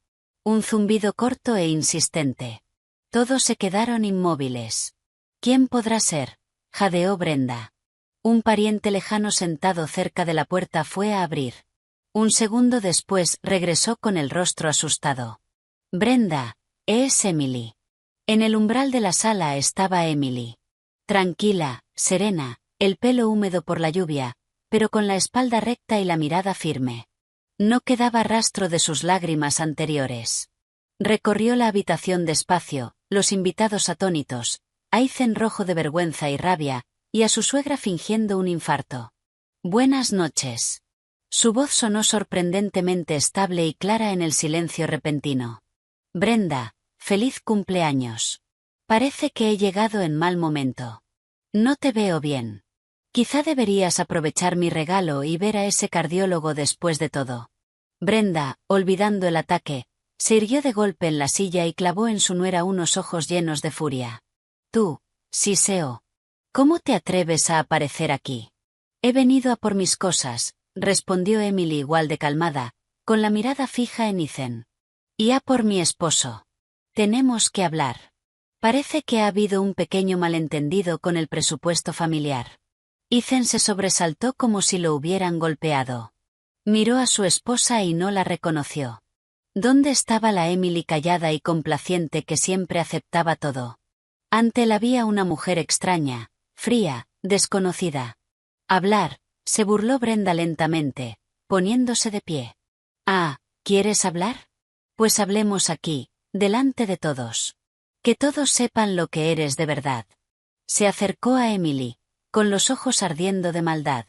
Un zumbido corto e insistente. Todos se quedaron inmóviles. ¿Quién podrá ser?, jadeó Brenda. Un pariente lejano sentado cerca de la puerta fue a abrir. Un segundo después regresó con el rostro asustado. Brenda, es Emily. En el umbral de la sala estaba Emily. Tranquila, serena, el pelo húmedo por la lluvia, pero con la espalda recta y la mirada firme. No quedaba rastro de sus lágrimas anteriores. Recorrió la habitación despacio, los invitados atónitos, a Ethan rojo de vergüenza y rabia, y a su suegra fingiendo un infarto. Buenas noches. Su voz sonó sorprendentemente estable y clara en el silencio repentino. Brenda, feliz cumpleaños. Parece que he llegado en mal momento. No te veo bien. Quizá deberías aprovechar mi regalo y ver a ese cardiólogo después de todo. Brenda, olvidando el ataque, se irguió de golpe en la silla y clavó en su nuera unos ojos llenos de furia. Tú, Siseo. ¿Cómo te atreves a aparecer aquí? He venido a por mis cosas, respondió Emily igual de calmada, con la mirada fija en Ethan. Y a por mi esposo. Tenemos que hablar. Parece que ha habido un pequeño malentendido con el presupuesto familiar. Ethan se sobresaltó como si lo hubieran golpeado. Miró a su esposa y no la reconoció. ¿Dónde estaba la Emily callada y complaciente que siempre aceptaba todo? Ante él había una mujer extraña, fría, desconocida. Hablar, se burló Brenda lentamente, poniéndose de pie. Ah, ¿quieres hablar? Pues hablemos aquí, delante de todos. Que todos sepan lo que eres de verdad. Se acercó a Emily, con los ojos ardiendo de maldad.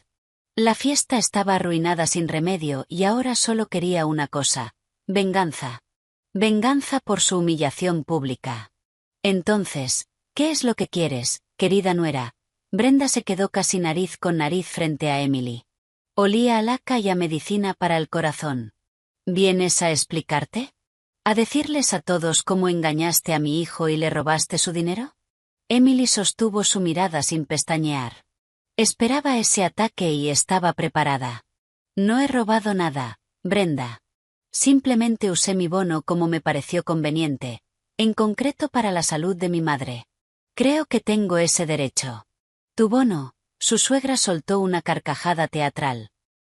La fiesta estaba arruinada sin remedio y ahora solo quería una cosa: venganza. Venganza por su humillación pública. Entonces, ¿qué es lo que quieres, querida nuera? Brenda se quedó casi nariz con nariz frente a Emily. Olía a laca y a medicina para el corazón. ¿Vienes a explicarte? ¿A decirles a todos cómo engañaste a mi hijo y le robaste su dinero? Emily sostuvo su mirada sin pestañear. Esperaba ese ataque y estaba preparada. No he robado nada, Brenda. Simplemente usé mi bono como me pareció conveniente, en concreto para la salud de mi madre. Creo que tengo ese derecho. ¿Tu bono? Su suegra soltó una carcajada teatral.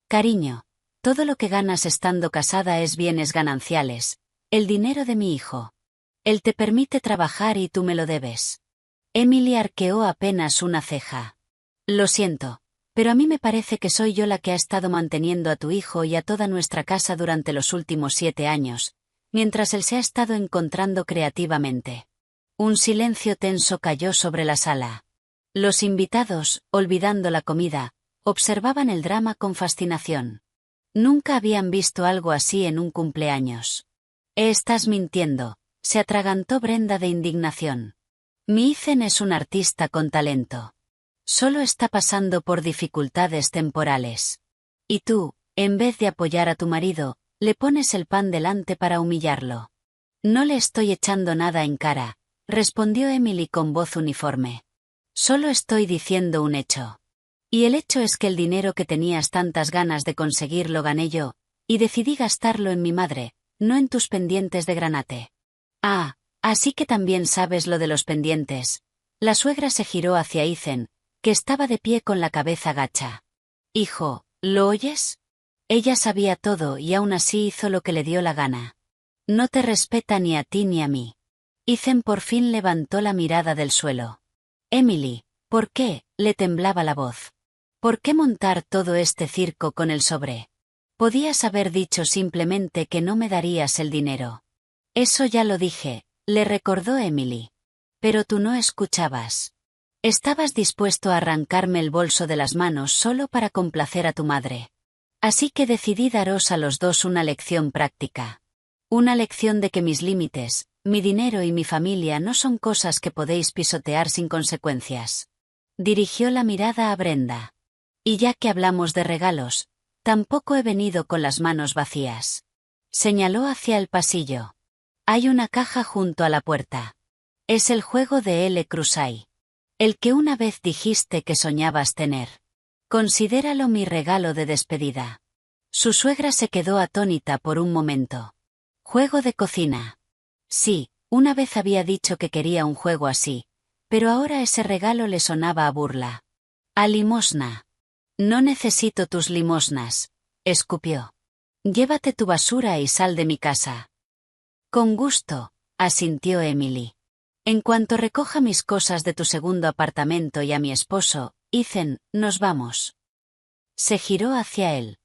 Cariño, todo lo que ganas estando casada es bienes gananciales, el dinero de mi hijo. Él te permite trabajar y tú me lo debes. Emily arqueó apenas una ceja. Lo siento, pero a mí me parece que soy yo la que ha estado manteniendo a tu hijo y a toda nuestra casa durante los últimos 7 años, mientras él se ha estado encontrando creativamente. Un silencio tenso cayó sobre la sala. Los invitados, olvidando la comida, observaban el drama con fascinación. Nunca habían visto algo así en un cumpleaños. Estás mintiendo, se atragantó Brenda de indignación. Mi Ethan es un artista con talento. Solo está pasando por dificultades temporales. Y tú, en vez de apoyar a tu marido, le pones el pan delante para humillarlo. No le estoy echando nada en cara, respondió Emily con voz uniforme. Solo estoy diciendo un hecho. Y el hecho es que el dinero que tenías tantas ganas de conseguir lo gané yo, y decidí gastarlo en mi madre, no en tus pendientes de granate. Ah, así que también sabes lo de los pendientes. La suegra se giró hacia Ethan, que estaba de pie con la cabeza gacha. Hijo, ¿lo oyes? Ella sabía todo y aún así hizo lo que le dio la gana. No te respeta ni a ti ni a mí. Ethan por fin levantó la mirada del suelo. Emily, ¿por qué? Le temblaba la voz. ¿Por qué montar todo este circo con el sobre? Podías haber dicho simplemente que no me darías el dinero. Eso ya lo dije, le recordó Emily. Pero tú no escuchabas. Estabas dispuesto a arrancarme el bolso de las manos solo para complacer a tu madre. Así que decidí daros a los dos una lección práctica. Una lección de que mis límites, mi dinero y mi familia no son cosas que podéis pisotear sin consecuencias. Dirigió la mirada a Brenda. Y ya que hablamos de regalos, tampoco he venido con las manos vacías. Señaló hacia el pasillo. Hay una caja junto a la puerta. Es el juego de L. Crusay. El que una vez dijiste que soñabas tener. Considéralo mi regalo de despedida. Su suegra se quedó atónita por un momento. Juego de cocina. Sí, una vez había dicho que quería un juego así, pero ahora ese regalo le sonaba a burla. A limosna. No necesito tus limosnas, escupió. Llévate tu basura y sal de mi casa. Con gusto, asintió Emily. En cuanto recoja mis cosas de tu segundo apartamento y a mi esposo, Ethan, nos vamos. Se giró hacia él.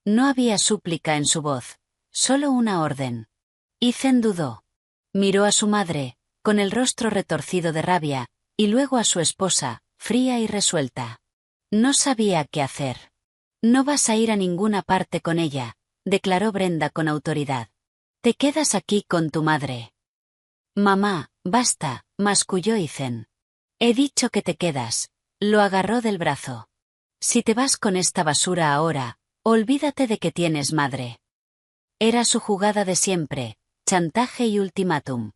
No había súplica en su voz, solo una orden. Ethan dudó. Miró a su madre, con el rostro retorcido de rabia, y luego a su esposa, fría y resuelta. No sabía qué hacer. No vas a ir a ninguna parte con ella, declaró Brenda con autoridad. Te quedas aquí con tu madre. Mamá, basta, masculló Ethan. He dicho que te quedas. Lo agarró del brazo. Si te vas con esta basura ahora, olvídate de que tienes madre. Era su jugada de siempre, chantaje y ultimátum.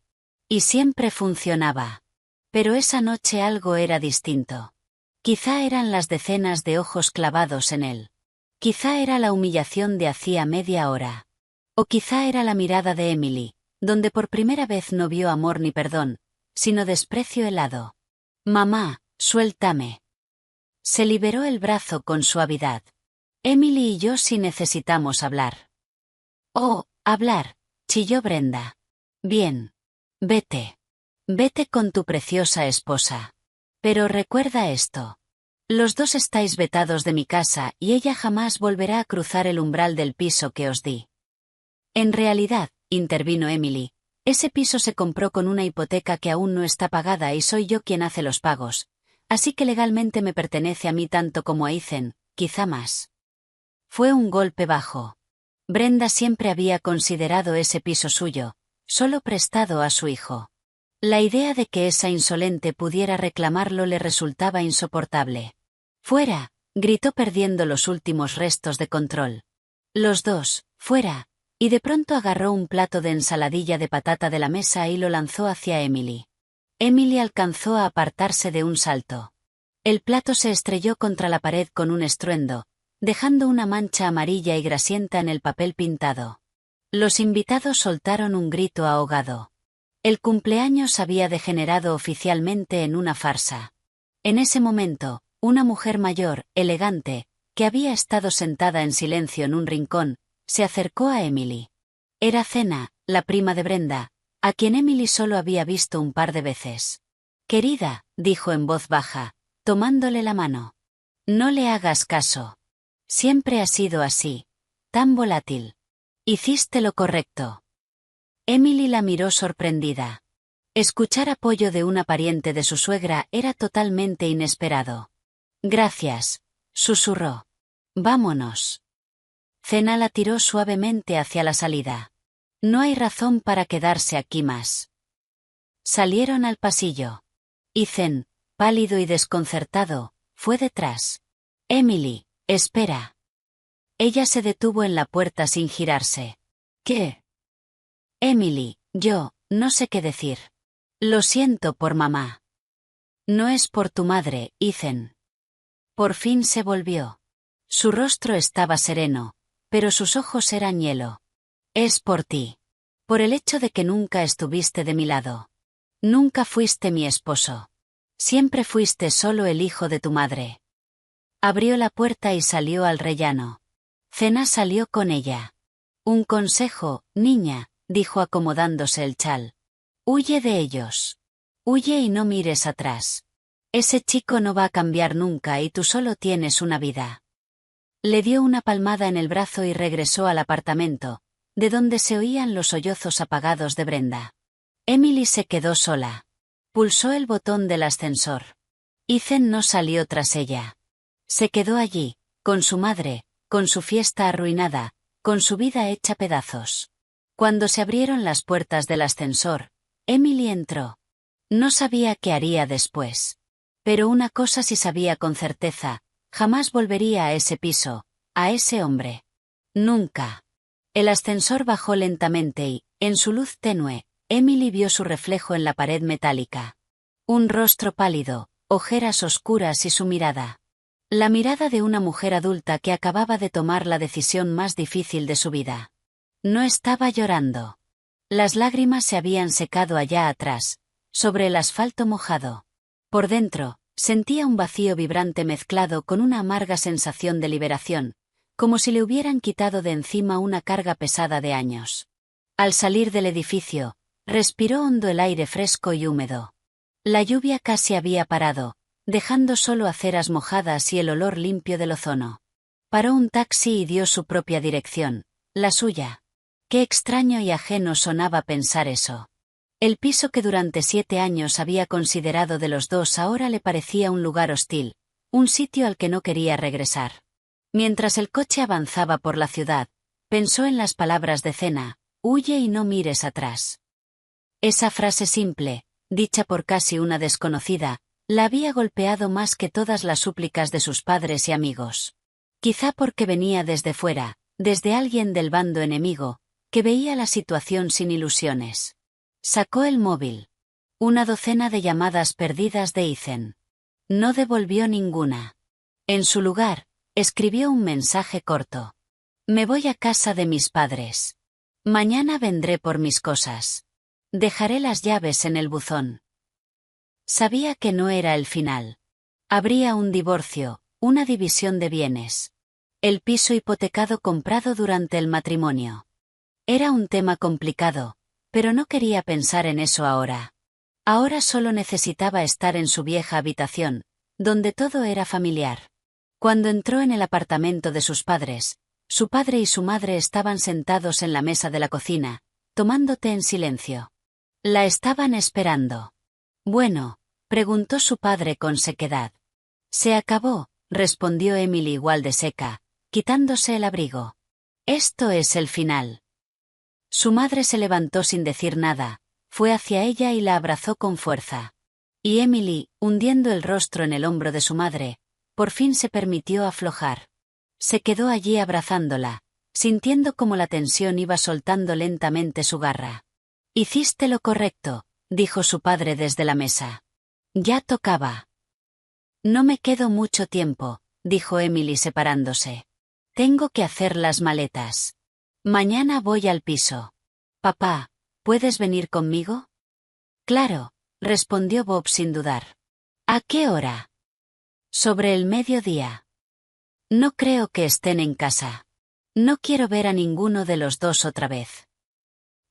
Y siempre funcionaba. Pero esa noche algo era distinto. Quizá eran las decenas de ojos clavados en él. Quizá era la humillación de hacía media hora. O quizá era la mirada de Emily, donde por primera vez no vio amor ni perdón, sino desprecio helado. Mamá, suéltame. Se liberó el brazo con suavidad. Emily y yo sí necesitamos hablar. Oh, hablar, chilló Brenda. Bien. Vete. Vete con tu preciosa esposa. Pero recuerda esto. Los dos estáis vetados de mi casa y ella jamás volverá a cruzar el umbral del piso que os di. En realidad, intervino Emily, ese piso se compró con una hipoteca que aún no está pagada y soy yo quien hace los pagos, así que legalmente me pertenece a mí tanto como a Ethan, quizá más. Fue un golpe bajo. Brenda siempre había considerado ese piso suyo, solo prestado a su hijo. La idea de que esa insolente pudiera reclamarlo le resultaba insoportable. ¡Fuera!, gritó perdiendo los últimos restos de control. Los dos, fuera, y de pronto agarró un plato de ensaladilla de patata de la mesa y lo lanzó hacia Emily. Emily alcanzó a apartarse de un salto. El plato se estrelló contra la pared con un estruendo, dejando una mancha amarilla y grasienta en el papel pintado. Los invitados soltaron un grito ahogado. El cumpleaños había degenerado oficialmente en una farsa. En ese momento, una mujer mayor, elegante, que había estado sentada en silencio en un rincón, se acercó a Emily. Era Cena, la prima de Brenda, a quien Emily solo había visto un par de veces. Querida, dijo en voz baja, tomándole la mano. No le hagas caso. Siempre ha sido así. Tan volátil. Hiciste lo correcto. Emily la miró sorprendida. Escuchar apoyo de una pariente de su suegra era totalmente inesperado. Gracias, susurró. Vámonos. Cena la tiró suavemente hacia la salida. No hay razón para quedarse aquí más. Salieron al pasillo. Ethan, pálido y desconcertado, fue detrás. Emily, espera. Ella se detuvo en la puerta sin girarse. ¿Qué? Emily, yo, no sé qué decir. Lo siento por mamá. No es por tu madre, Ethan. Por fin se volvió. Su rostro estaba sereno, pero sus ojos eran hielo. Es por ti. Por el hecho de que nunca estuviste de mi lado. Nunca fuiste mi esposo. Siempre fuiste solo el hijo de tu madre. Abrió la puerta y salió al rellano. Cena salió con ella. Un consejo, niña, dijo acomodándose el chal. Huye de ellos. Huye y no mires atrás. Ese chico no va a cambiar nunca y tú solo tienes una vida. Le dio una palmada en el brazo y regresó al apartamento, de donde se oían los sollozos apagados de Brenda. Emily se quedó sola. Pulsó el botón del ascensor. Ethan no salió tras ella. Se quedó allí, con su madre, con su fiesta arruinada, con su vida hecha pedazos. Cuando se abrieron las puertas del ascensor, Emily entró. No sabía qué haría después. Pero una cosa sí sabía con certeza, jamás volvería a ese piso, a ese hombre. Nunca. El ascensor bajó lentamente y, en su luz tenue, Emily vio su reflejo en la pared metálica. Un rostro pálido, ojeras oscuras y su mirada. La mirada de una mujer adulta que acababa de tomar la decisión más difícil de su vida. No estaba llorando. Las lágrimas se habían secado allá atrás, sobre el asfalto mojado. Por dentro, sentía un vacío vibrante mezclado con una amarga sensación de liberación, como si le hubieran quitado de encima una carga pesada de años. Al salir del edificio, respiró hondo el aire fresco y húmedo. La lluvia casi había parado, dejando solo aceras mojadas y el olor limpio del ozono. Paró un taxi y dio su propia dirección, la suya. Qué extraño y ajeno sonaba pensar eso. El piso que durante 7 años había considerado de los dos ahora le parecía un lugar hostil, un sitio al que no quería regresar. Mientras el coche avanzaba por la ciudad, pensó en las palabras de Cena, huye y no mires atrás. Esa frase simple, dicha por casi una desconocida, la había golpeado más que todas las súplicas de sus padres y amigos. Quizá porque venía desde fuera, desde alguien del bando enemigo, que veía la situación sin ilusiones. Sacó el móvil. Una docena de llamadas perdidas de Ethan. No devolvió ninguna. En su lugar, escribió un mensaje corto. Me voy a casa de mis padres. Mañana vendré por mis cosas. Dejaré las llaves en el buzón. Sabía que no era el final. Habría un divorcio, una división de bienes. El piso hipotecado comprado durante el matrimonio. Era un tema complicado, pero no quería pensar en eso ahora. Ahora solo necesitaba estar en su vieja habitación, donde todo era familiar. Cuando entró en el apartamento de sus padres, su padre y su madre estaban sentados en la mesa de la cocina, tomando té en silencio. La estaban esperando. Bueno, preguntó su padre con sequedad. Se acabó, respondió Emily igual de seca, quitándose el abrigo. Esto es el final. Su madre se levantó sin decir nada, fue hacia ella y la abrazó con fuerza. Y Emily, hundiendo el rostro en el hombro de su madre, por fin se permitió aflojar. Se quedó allí abrazándola, sintiendo cómo la tensión iba soltando lentamente su garra. Hiciste lo correcto, dijo su padre desde la mesa. Ya tocaba. No me quedo mucho tiempo, dijo Emily separándose. Tengo que hacer las maletas. Mañana voy al piso. Papá, ¿puedes venir conmigo? Claro, respondió Bob sin dudar. ¿A qué hora? Sobre el mediodía. No creo que estén en casa. No quiero ver a ninguno de los dos otra vez.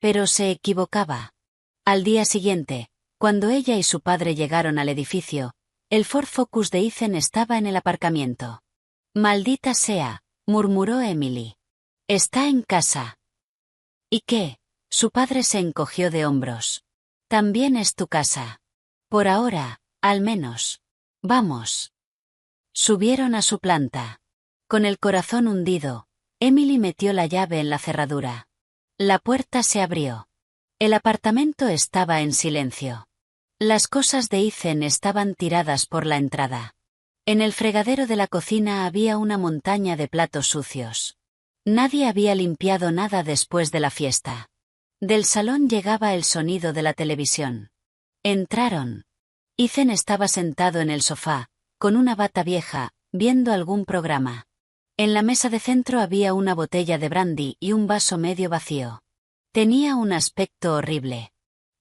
Pero se equivocaba. Al día siguiente, cuando ella y su padre llegaron al edificio, el Ford Focus de Ethan estaba en el aparcamiento. Maldita sea, murmuró Emily. Está en casa. ¿Y qué? Su padre se encogió de hombros. También es tu casa. Por ahora, al menos. Vamos. Subieron a su planta. Con el corazón hundido, Emily metió la llave en la cerradura. La puerta se abrió. El apartamento estaba en silencio. Las cosas de Ethan estaban tiradas por la entrada. En el fregadero de la cocina había una montaña de platos sucios. Nadie había limpiado nada después de la fiesta. Del salón llegaba el sonido de la televisión. Entraron. Ethan estaba sentado en el sofá, con una bata vieja, viendo algún programa. En la mesa de centro había una botella de brandy y un vaso medio vacío. Tenía un aspecto horrible.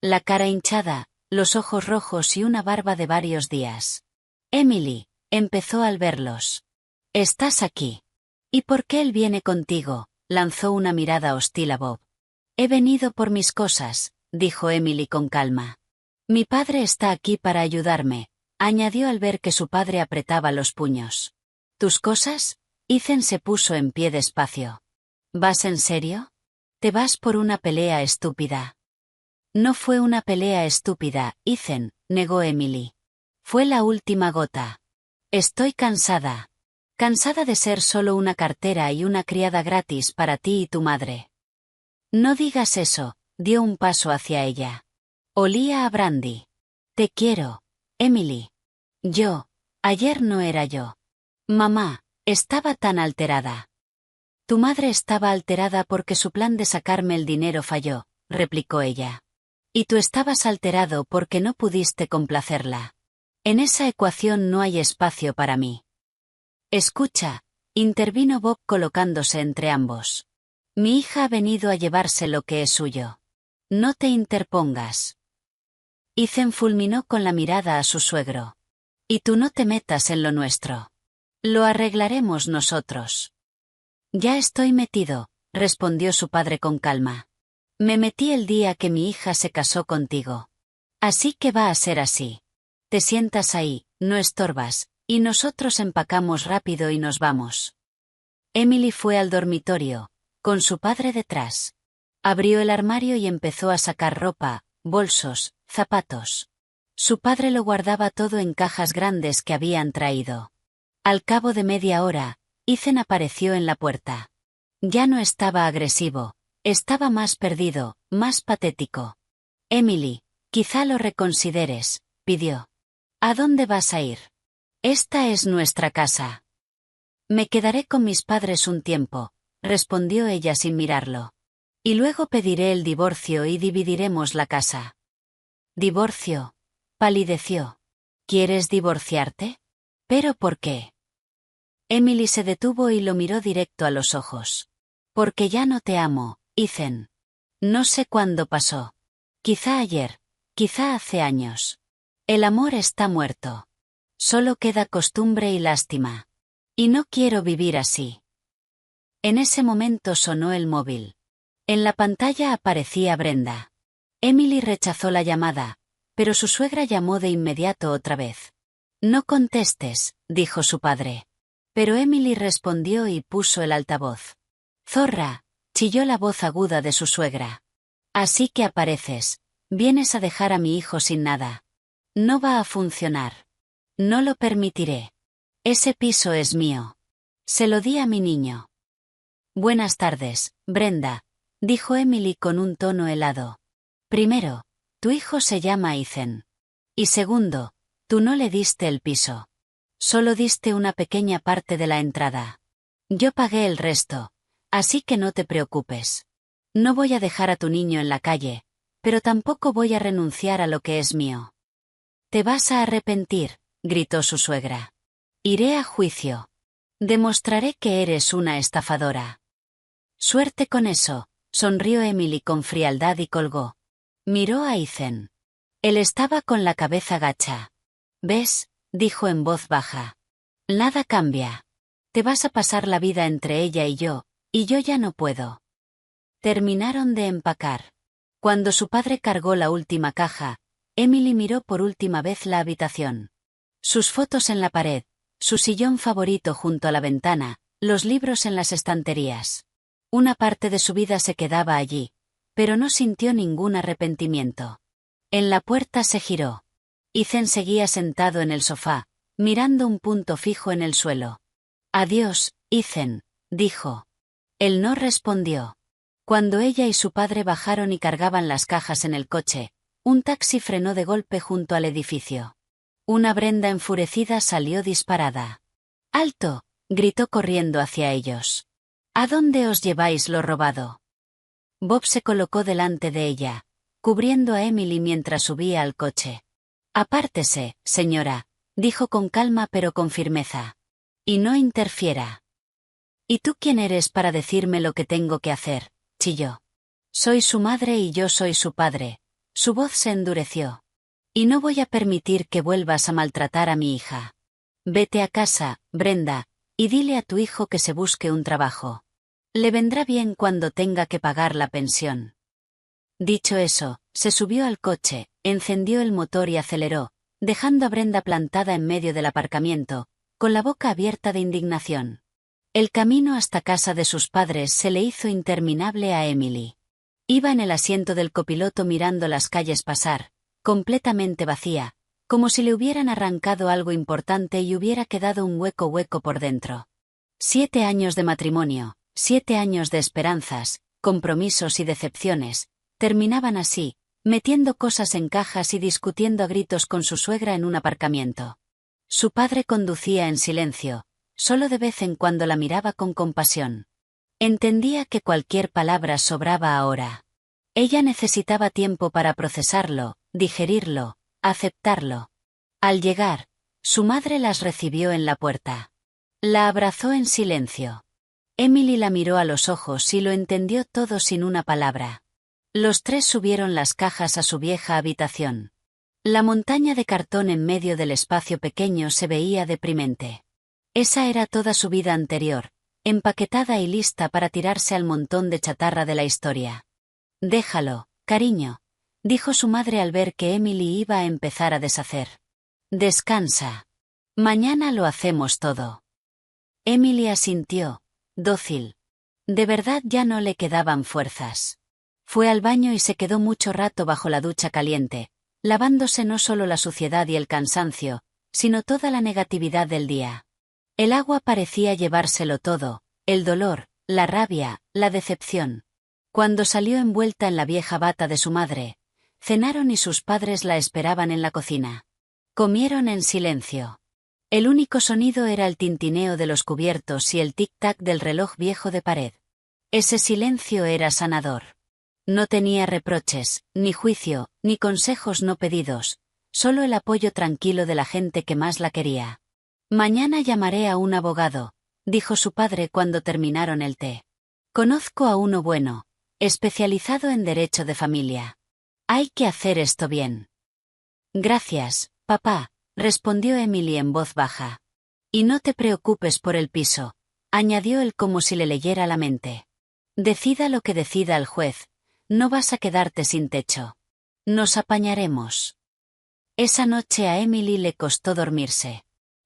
La cara hinchada, los ojos rojos y una barba de varios días. Emily, empezó al verlos. Estás aquí. ¿Y por qué él viene contigo? Lanzó una mirada hostil a Bob. He venido por mis cosas, dijo Emily con calma. Mi padre está aquí para ayudarme, añadió al ver que su padre apretaba los puños. ¿Tus cosas? Ethan se puso en pie despacio. ¿Vas en serio? Te vas por una pelea estúpida. No fue una pelea estúpida, Ethan, negó Emily. Fue la última gota. Estoy cansada. Cansada de ser solo una cartera y una criada gratis para ti y tu madre. No digas eso, dio un paso hacia ella. Olía a brandy. Te quiero, Emily. Ayer no era yo. Mamá, estaba tan alterada. Tu madre estaba alterada porque su plan de sacarme el dinero falló, replicó ella. Y tú estabas alterado porque no pudiste complacerla. En esa ecuación no hay espacio para mí. Escucha, intervino Bob colocándose entre ambos. Mi hija ha venido a llevarse lo que es suyo. No te interpongas. Ethan fulminó con la mirada a su suegro. Y tú no te metas en lo nuestro. Lo arreglaremos nosotros. Ya estoy metido, respondió su padre con calma. Me metí el día que mi hija se casó contigo. Así que va a ser así. Te sientas ahí, no estorbas, y nosotros empacamos rápido y nos vamos. Emily fue al dormitorio, con su padre detrás. Abrió el armario y empezó a sacar ropa, bolsos, zapatos. Su padre lo guardaba todo en cajas grandes que habían traído. Al cabo de media hora, Ethan apareció en la puerta. Ya no estaba agresivo, estaba más perdido, más patético. Emily, quizá lo reconsideres, pidió. ¿A dónde vas a ir? Esta es nuestra casa. Me quedaré con mis padres un tiempo, respondió ella sin mirarlo. Y luego pediré el divorcio y dividiremos la casa. ¿Divorcio? Palideció. ¿Quieres divorciarte? ¿Pero por qué? Emily se detuvo y lo miró directo a los ojos. Porque ya no te amo, Ethan. No sé cuándo pasó. Quizá ayer, quizá hace años. El amor está muerto. Solo queda costumbre y lástima. Y no quiero vivir así. En ese momento sonó el móvil. En la pantalla aparecía Brenda. Emily rechazó la llamada, pero su suegra llamó de inmediato otra vez. No contestes, dijo su padre. Pero Emily respondió y puso el altavoz. Zorra, chilló la voz aguda de su suegra. Así que apareces, vienes a dejar a mi hijo sin nada. No va a funcionar. No lo permitiré. Ese piso es mío. Se lo di a mi niño. Buenas tardes, Brenda, dijo Emily con un tono helado. Primero, tu hijo se llama Ethan. Y segundo, tú no le diste el piso. Solo diste una pequeña parte de la entrada. Yo pagué el resto, así que no te preocupes. No voy a dejar a tu niño en la calle, pero tampoco voy a renunciar a lo que es mío. Te vas a arrepentir, gritó su suegra. Iré a juicio. Demostraré que eres una estafadora. Suerte con eso, sonrió Emily con frialdad y colgó. Miró a Ethan. Él estaba con la cabeza gacha. ¿Ves?, dijo en voz baja. Nada cambia. Te vas a pasar la vida entre ella y yo ya no puedo. Terminaron de empacar. Cuando su padre cargó la última caja, Emily miró por última vez la habitación. Sus fotos en la pared, su sillón favorito junto a la ventana, los libros en las estanterías. Una parte de su vida se quedaba allí, pero no sintió ningún arrepentimiento. En la puerta se giró. Ethan seguía sentado en el sofá, mirando un punto fijo en el suelo. Adiós, Ethan, dijo. Él no respondió. Cuando ella y su padre bajaron y cargaban las cajas en el coche, un taxi frenó de golpe junto al edificio. Una Brenda enfurecida salió disparada. ¡Alto!, gritó corriendo hacia ellos. ¿A dónde os lleváis lo robado? Bob se colocó delante de ella, cubriendo a Emily mientras subía al coche. Apártese, señora, dijo con calma pero con firmeza. Y no interfiera. ¿Y tú quién eres para decirme lo que tengo que hacer?, chilló. Soy su madre y yo soy su padre. Su voz se endureció. Y no voy a permitir que vuelvas a maltratar a mi hija. Vete a casa, Brenda, y dile a tu hijo que se busque un trabajo. Le vendrá bien cuando tenga que pagar la pensión. Dicho eso, se subió al coche, encendió el motor y aceleró, dejando a Brenda plantada en medio del aparcamiento, con la boca abierta de indignación. El camino hasta casa de sus padres se le hizo interminable a Emily. Iba en el asiento del copiloto mirando las calles pasar, completamente vacía, como si le hubieran arrancado algo importante y hubiera quedado un hueco por dentro. 7 años de matrimonio, 7 años de esperanzas, compromisos y decepciones, terminaban así, metiendo cosas en cajas y discutiendo a gritos con su suegra en un aparcamiento. Su padre conducía en silencio, solo de vez en cuando la miraba con compasión. Entendía que cualquier palabra sobraba ahora. Ella necesitaba tiempo para procesarlo, digerirlo, aceptarlo. Al llegar, su madre las recibió en la puerta. La abrazó en silencio. Emily la miró a los ojos y lo entendió todo sin una palabra. Los tres subieron las cajas a su vieja habitación. La montaña de cartón en medio del espacio pequeño se veía deprimente. Esa era toda su vida anterior, empaquetada y lista para tirarse al montón de chatarra de la historia. Déjalo, cariño, dijo su madre al ver que Emily iba a empezar a deshacer. Descansa. Mañana lo hacemos todo. Emily asintió, dócil. De verdad ya no le quedaban fuerzas. Fue al baño y se quedó mucho rato bajo la ducha caliente, lavándose no solo la suciedad y el cansancio, sino toda la negatividad del día. El agua parecía llevárselo todo, el dolor, la rabia, la decepción. Cuando salió envuelta en la vieja bata de su madre, cenaron y sus padres la esperaban en la cocina. Comieron en silencio. El único sonido era el tintineo de los cubiertos y el tic-tac del reloj viejo de pared. Ese silencio era sanador. No tenía reproches, ni juicio, ni consejos no pedidos, solo el apoyo tranquilo de la gente que más la quería. Mañana llamaré a un abogado, dijo su padre cuando terminaron el té. Conozco a uno bueno, especializado en derecho de familia. Hay que hacer esto bien. Gracias, papá, respondió Emily en voz baja. Y no te preocupes por el piso. añadió él como si le leyera la mente. Decida lo que decida el juez, no vas a quedarte sin techo. Nos apañaremos. Esa noche a Emily le costó dormirse.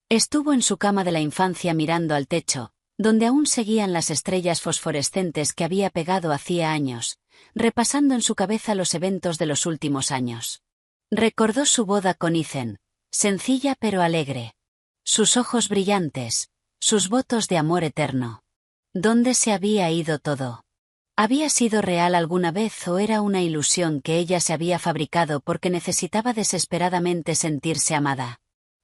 Estuvo en su cama de la infancia mirando al techo, donde aún seguían las estrellas fosforescentes que había pegado hacía años, repasando en su cabeza los eventos de los últimos años. Recordó su boda con Ethan, sencilla pero alegre. Sus ojos brillantes, sus votos de amor eterno. ¿Dónde se había ido todo? ¿Había sido real alguna vez o era una ilusión que ella se había fabricado porque necesitaba desesperadamente sentirse amada?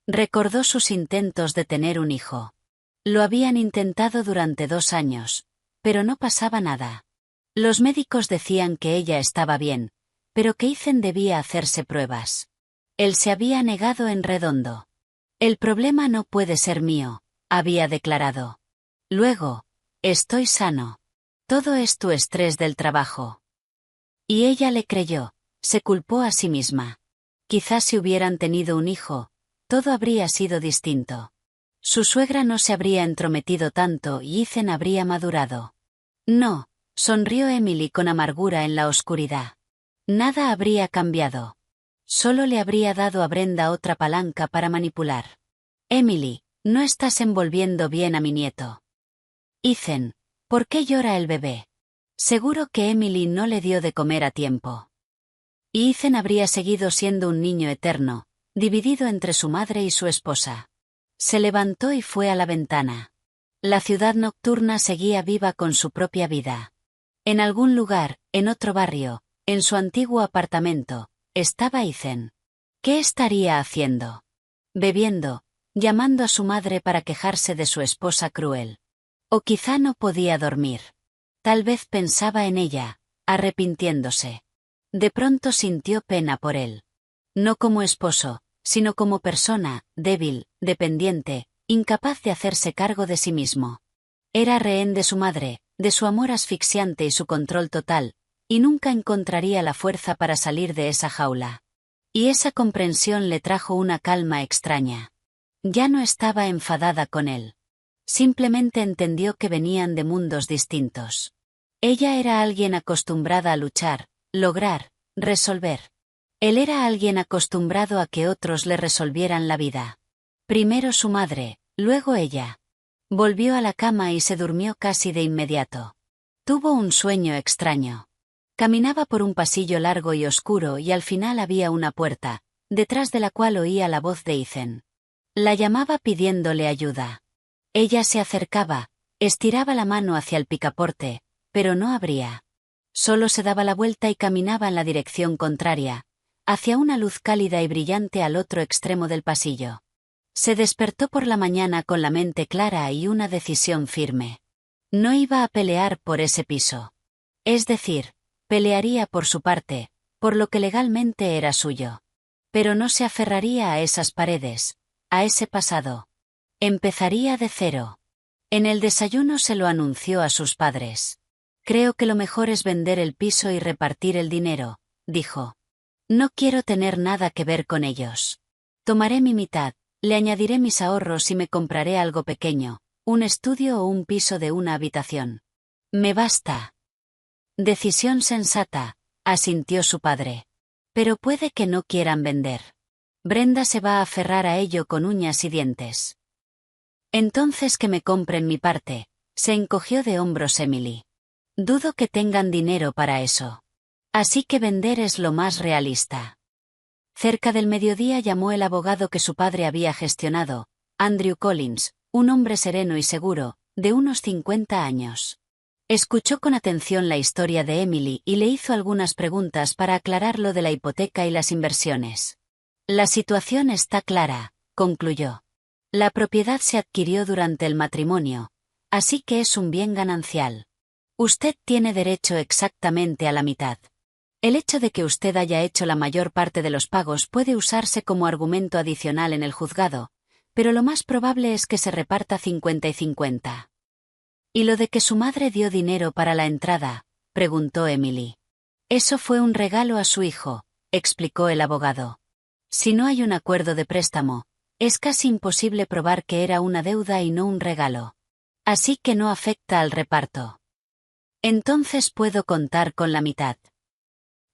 Recordó sus intentos de tener un hijo. Lo habían intentado durante 2 años, pero no pasaba nada. Los médicos decían que ella estaba bien, pero que Ethan debía hacerse pruebas. Él se había negado en redondo. El problema no puede ser mío, había declarado. Luego, estoy sano. Todo es tu estrés del trabajo. Y ella le creyó, se culpó a sí misma. Quizás si hubieran tenido un hijo, todo habría sido distinto. Su suegra no se habría entrometido tanto y Ethan habría madurado. No, sonrió Emily con amargura en la oscuridad. Nada habría cambiado. Solo le habría dado a Brenda otra palanca para manipular. Emily, no estás envolviendo bien a mi nieto. Ethan, ¿por qué llora el bebé? Seguro que Emily no le dio de comer a tiempo. Y Ethan habría seguido siendo un niño eterno, dividido entre su madre y su esposa. Se levantó y fue a la ventana. La ciudad nocturna seguía viva con su propia vida. En algún lugar, en otro barrio, en su antiguo apartamento, estaba Ethan. ¿Qué estaría haciendo? Bebiendo, llamando a su madre para quejarse de su esposa cruel. O quizá no podía dormir. Tal vez pensaba en ella, arrepintiéndose. De pronto sintió pena por él. No como esposo, sino como persona, débil, dependiente, incapaz de hacerse cargo de sí mismo. Era rehén de su madre, de su amor asfixiante y su control total, y nunca encontraría la fuerza para salir de esa jaula. Y esa comprensión le trajo una calma extraña. Ya no estaba enfadada con él. Simplemente entendió que venían de mundos distintos. Ella era alguien acostumbrada a luchar, lograr, resolver. Él era alguien acostumbrado a que otros le resolvieran la vida. Primero su madre, luego ella. Volvió a la cama y se durmió casi de inmediato. Tuvo un sueño extraño. Caminaba por un pasillo largo y oscuro y al final había una puerta, detrás de la cual oía la voz de Ethan. La llamaba pidiéndole ayuda. Ella se acercaba, estiraba la mano hacia el picaporte, pero no abría. Solo se daba la vuelta y caminaba en la dirección contraria, hacia una luz cálida y brillante al otro extremo del pasillo. Se despertó por la mañana con la mente clara y una decisión firme. No iba a pelear por ese piso. Es decir, pelearía por su parte, por lo que legalmente era suyo. Pero no se aferraría a esas paredes, a ese pasado. Empezaría de cero. En el desayuno se lo anunció a sus padres. Creo que lo mejor es vender el piso y repartir el dinero, dijo. No quiero tener nada que ver con ellos. Tomaré mi mitad, le añadiré mis ahorros y me compraré algo pequeño, un estudio o un piso de una habitación. Me basta. Decisión sensata, asintió su padre. Pero puede que no quieran vender. Brenda se va a aferrar a ello con uñas y dientes. Entonces que me compren mi parte, se encogió de hombros Emily. Dudo que tengan dinero para eso. Así que vender es lo más realista. Cerca del mediodía llamó el abogado que su padre había gestionado, Andrew Collins, un hombre sereno y seguro, de unos 50 años. Escuchó con atención la historia de Emily y le hizo algunas preguntas para aclarar lo de la hipoteca y las inversiones. La situación está clara, concluyó. La propiedad se adquirió durante el matrimonio, así que es un bien ganancial. Usted tiene derecho exactamente a la mitad. El hecho de que usted haya hecho la mayor parte de los pagos puede usarse como argumento adicional en el juzgado, pero lo más probable es que se reparta 50 y 50. ¿Y lo de que su madre dio dinero para la entrada?, preguntó Emily. Eso fue un regalo a su hijo, explicó el abogado. Si no hay un acuerdo de préstamo, es casi imposible probar que era una deuda y no un regalo. Así que no afecta al reparto. Entonces puedo contar con la mitad.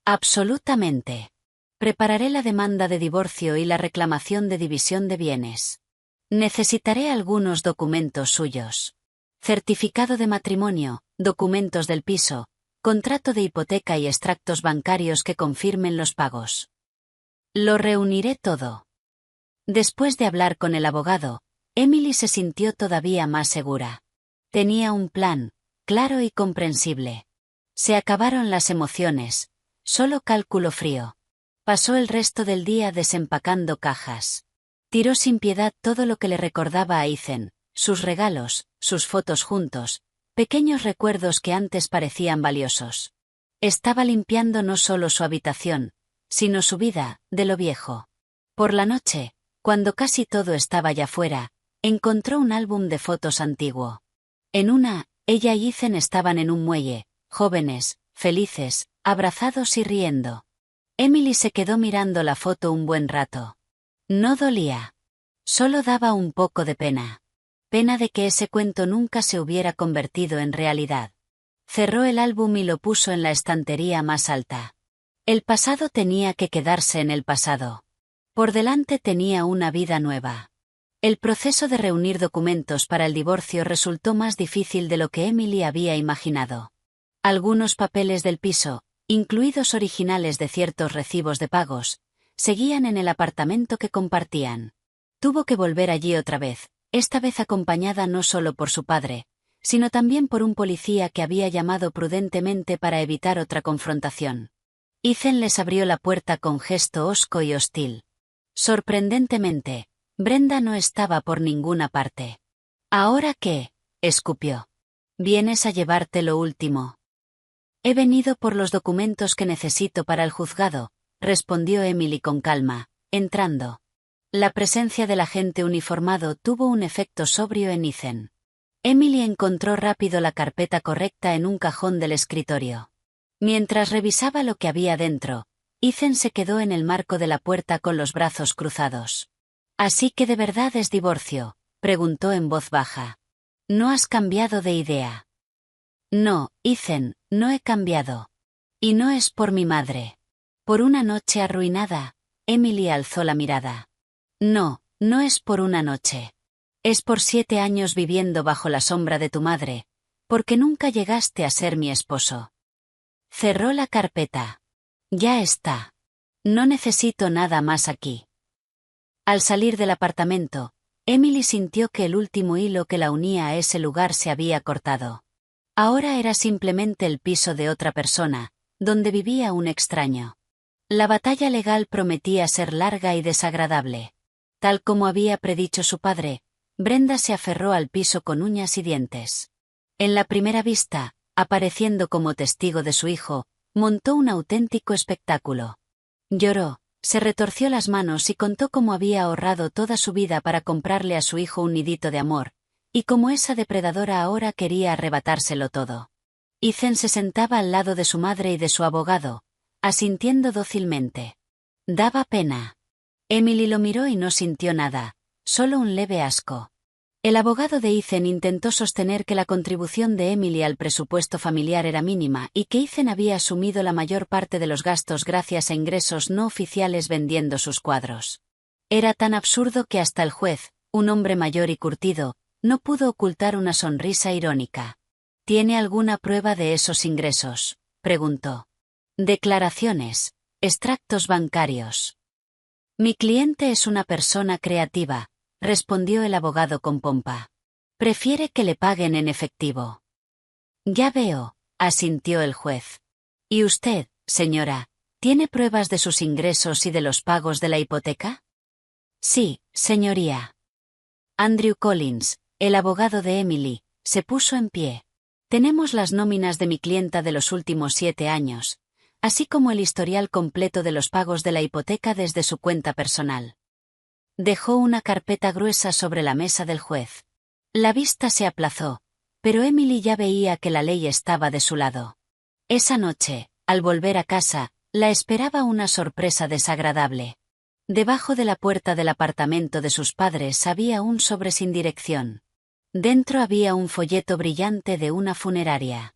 Absolutamente. Prepararé la demanda de divorcio y la reclamación de división de bienes. Necesitaré algunos documentos suyos. Certificado de matrimonio, documentos del piso, contrato de hipoteca y extractos bancarios que confirmen los pagos. Lo reuniré todo. Después de hablar con el abogado, Emily se sintió todavía más segura. Tenía un plan, claro y comprensible. Se acabaron las emociones, solo cálculo frío. Pasó el resto del día desempacando cajas. Tiró sin piedad todo lo que le recordaba a Ethan, sus regalos, sus fotos juntos, pequeños recuerdos que antes parecían valiosos. Estaba limpiando no solo su habitación, sino su vida, de lo viejo. Por la noche, cuando casi todo estaba ya fuera, encontró un álbum de fotos antiguo. En una, ella y Ethan estaban en un muelle, jóvenes, felices, abrazados y riendo. Emily se quedó mirando la foto un buen rato. No dolía. Solo daba un poco de pena. Pena de que ese cuento nunca se hubiera convertido en realidad. Cerró el álbum y lo puso en la estantería más alta. El pasado tenía que quedarse en el pasado. Por delante tenía una vida nueva. El proceso de reunir documentos para el divorcio resultó más difícil de lo que Emily había imaginado. Algunos papeles del piso, incluidos originales de ciertos recibos de pagos, seguían en el apartamento que compartían. Tuvo que volver allí otra vez, esta vez acompañada no solo por su padre, sino también por un policía que había llamado prudentemente para evitar otra confrontación. Ethan les abrió la puerta con gesto hosco y hostil. Sorprendentemente, Brenda no estaba por ninguna parte. ¿Ahora qué?, escupió. ¿Vienes a llevarte lo último? He venido por los documentos que necesito para el juzgado, respondió Emily con calma, entrando. La presencia del agente uniformado tuvo un efecto sobrio en Ethan. Emily encontró rápido la carpeta correcta en un cajón del escritorio. Mientras revisaba lo que había dentro, Ethan se quedó en el marco de la puerta con los brazos cruzados. ¿Así que de verdad es divorcio?, preguntó en voz baja. ¿No has cambiado de idea? No, Ethan, no he cambiado. Y no es por mi madre. Por una noche arruinada, Emily alzó la mirada. No, no es por una noche. Es por 7 años viviendo bajo la sombra de tu madre, porque nunca llegaste a ser mi esposo. Cerró la carpeta. Ya está. No necesito nada más aquí. Al salir del apartamento, Emily sintió que el último hilo que la unía a ese lugar se había cortado. Ahora era simplemente el piso de otra persona, donde vivía un extraño. La batalla legal prometía ser larga y desagradable. Tal como había predicho su padre, Brenda se aferró al piso con uñas y dientes. En la primera vista, apareciendo como testigo de su hijo, montó un auténtico espectáculo. Lloró, se retorció las manos y contó cómo había ahorrado toda su vida para comprarle a su hijo un nidito de amor, y cómo esa depredadora ahora quería arrebatárselo todo. Ethan se sentaba al lado de su madre y de su abogado, asintiendo dócilmente. Daba pena. Emily lo miró y no sintió nada, solo un leve asco. El abogado de Ethan intentó sostener que la contribución de Emily al presupuesto familiar era mínima y que Ethan había asumido la mayor parte de los gastos gracias a ingresos no oficiales vendiendo sus cuadros. Era tan absurdo que hasta el juez, un hombre mayor y curtido, no pudo ocultar una sonrisa irónica. ¿Tiene alguna prueba de esos ingresos?, preguntó. Declaraciones, extractos bancarios. Mi cliente es una persona creativa, respondió el abogado con pompa. Prefiere que le paguen en efectivo. Ya veo, asintió el juez. ¿Y usted, señora, tiene pruebas de sus ingresos y de los pagos de la hipoteca? Sí, señoría. Andrew Collins, el abogado de Emily, se puso en pie. Tenemos las nóminas de mi clienta de los últimos 7 años, así como el historial completo de los pagos de la hipoteca desde su cuenta personal. Dejó una carpeta gruesa sobre la mesa del juez. La vista se aplazó, pero Emily ya veía que la ley estaba de su lado. Esa noche, al volver a casa, la esperaba una sorpresa desagradable. Debajo de la puerta del apartamento de sus padres había un sobre sin dirección. Dentro había un folleto brillante de una funeraria.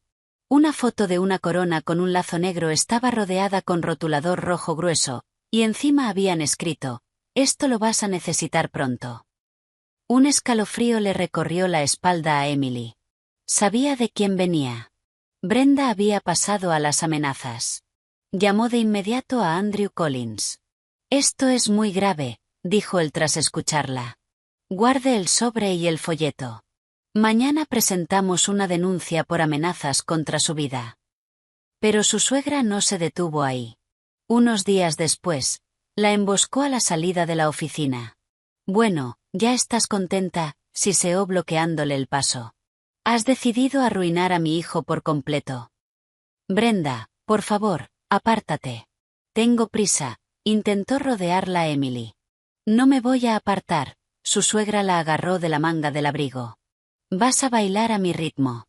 Una foto de una corona con un lazo negro estaba rodeada con rotulador rojo grueso, y encima habían escrito: «Esto lo vas a necesitar pronto». Un escalofrío le recorrió la espalda a Emily. Sabía de quién venía. Brenda había pasado a las amenazas. Llamó de inmediato a Andrew Collins. «Esto es muy grave», dijo él tras escucharla. «Guarde el sobre y el folleto. Mañana presentamos una denuncia por amenazas contra su vida». Pero su suegra no se detuvo ahí. Unos días después, la emboscó a la salida de la oficina. «Bueno, ya estás contenta», siseó bloqueándole el paso. «Has decidido arruinar a mi hijo por completo». «Brenda, por favor, apártate. Tengo prisa», intentó rodearla Emily. «No me voy a apartar», su suegra la agarró de la manga del abrigo. «Vas a bailar a mi ritmo.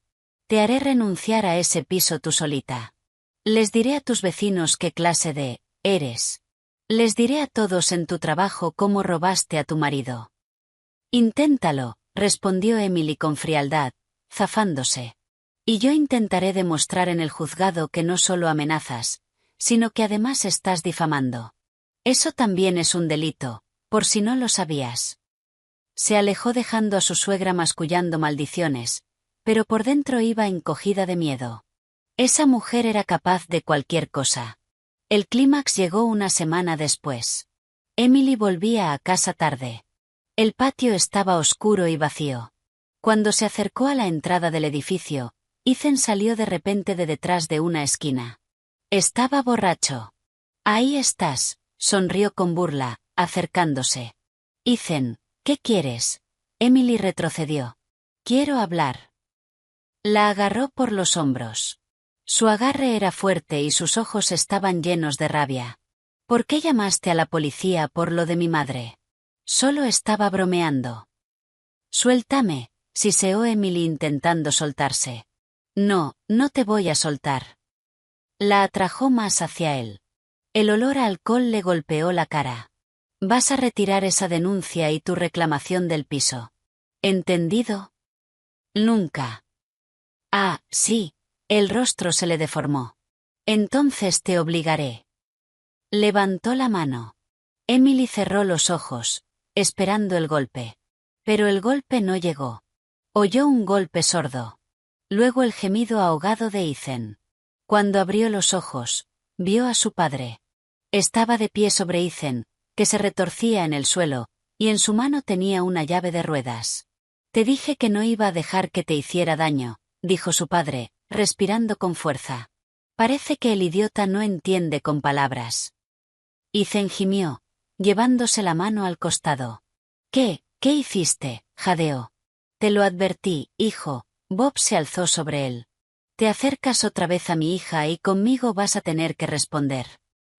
Te haré renunciar a ese piso tú solita. Les diré a tus vecinos qué clase de eres. Les diré a todos en tu trabajo cómo robaste a tu marido». «Inténtalo», respondió Emily con frialdad, zafándose. «Y yo intentaré demostrar en el juzgado que no solo amenazas, sino que además estás difamando. Eso también es un delito, por si no lo sabías». Se alejó dejando a su suegra mascullando maldiciones, pero por dentro iba encogida de miedo. Esa mujer era capaz de cualquier cosa. El clímax llegó una semana después. Emily volvía a casa tarde. El patio estaba oscuro y vacío. Cuando se acercó a la entrada del edificio, Ethan salió de repente de detrás de una esquina. Estaba borracho. «Ahí estás», sonrió con burla, acercándose. «Ethan, ¿qué quieres?». Emily retrocedió. «Quiero hablar». La agarró por los hombros. Su agarre era fuerte y sus ojos estaban llenos de rabia. «¿Por qué llamaste a la policía por lo de mi madre?». «Solo estaba bromeando». «Suéltame», siseó Emily intentando soltarse. «No, no te voy a soltar». La atrajo más hacia él. El olor a alcohol le golpeó la cara. «Vas a retirar esa denuncia y tu reclamación del piso. ¿Entendido?». «Nunca». «Ah, sí». El rostro se le deformó. «Entonces te obligaré». Levantó la mano. Emily cerró los ojos, esperando el golpe. Pero el golpe no llegó. Oyó un golpe sordo. Luego el gemido ahogado de Ethan. Cuando abrió los ojos, vio a su padre. Estaba de pie sobre Ethan, que se retorcía en el suelo, y en su mano tenía una llave de ruedas. «Te dije que no iba a dejar que te hiciera daño», dijo su padre, respirando con fuerza. «Parece que el idiota no entiende con palabras». Ethan gimió, llevándose la mano al costado. «¿Qué hiciste?», jadeó. «Te lo advertí, hijo». Bob se alzó sobre él. «Te acercas otra vez a mi hija y conmigo vas a tener que responder.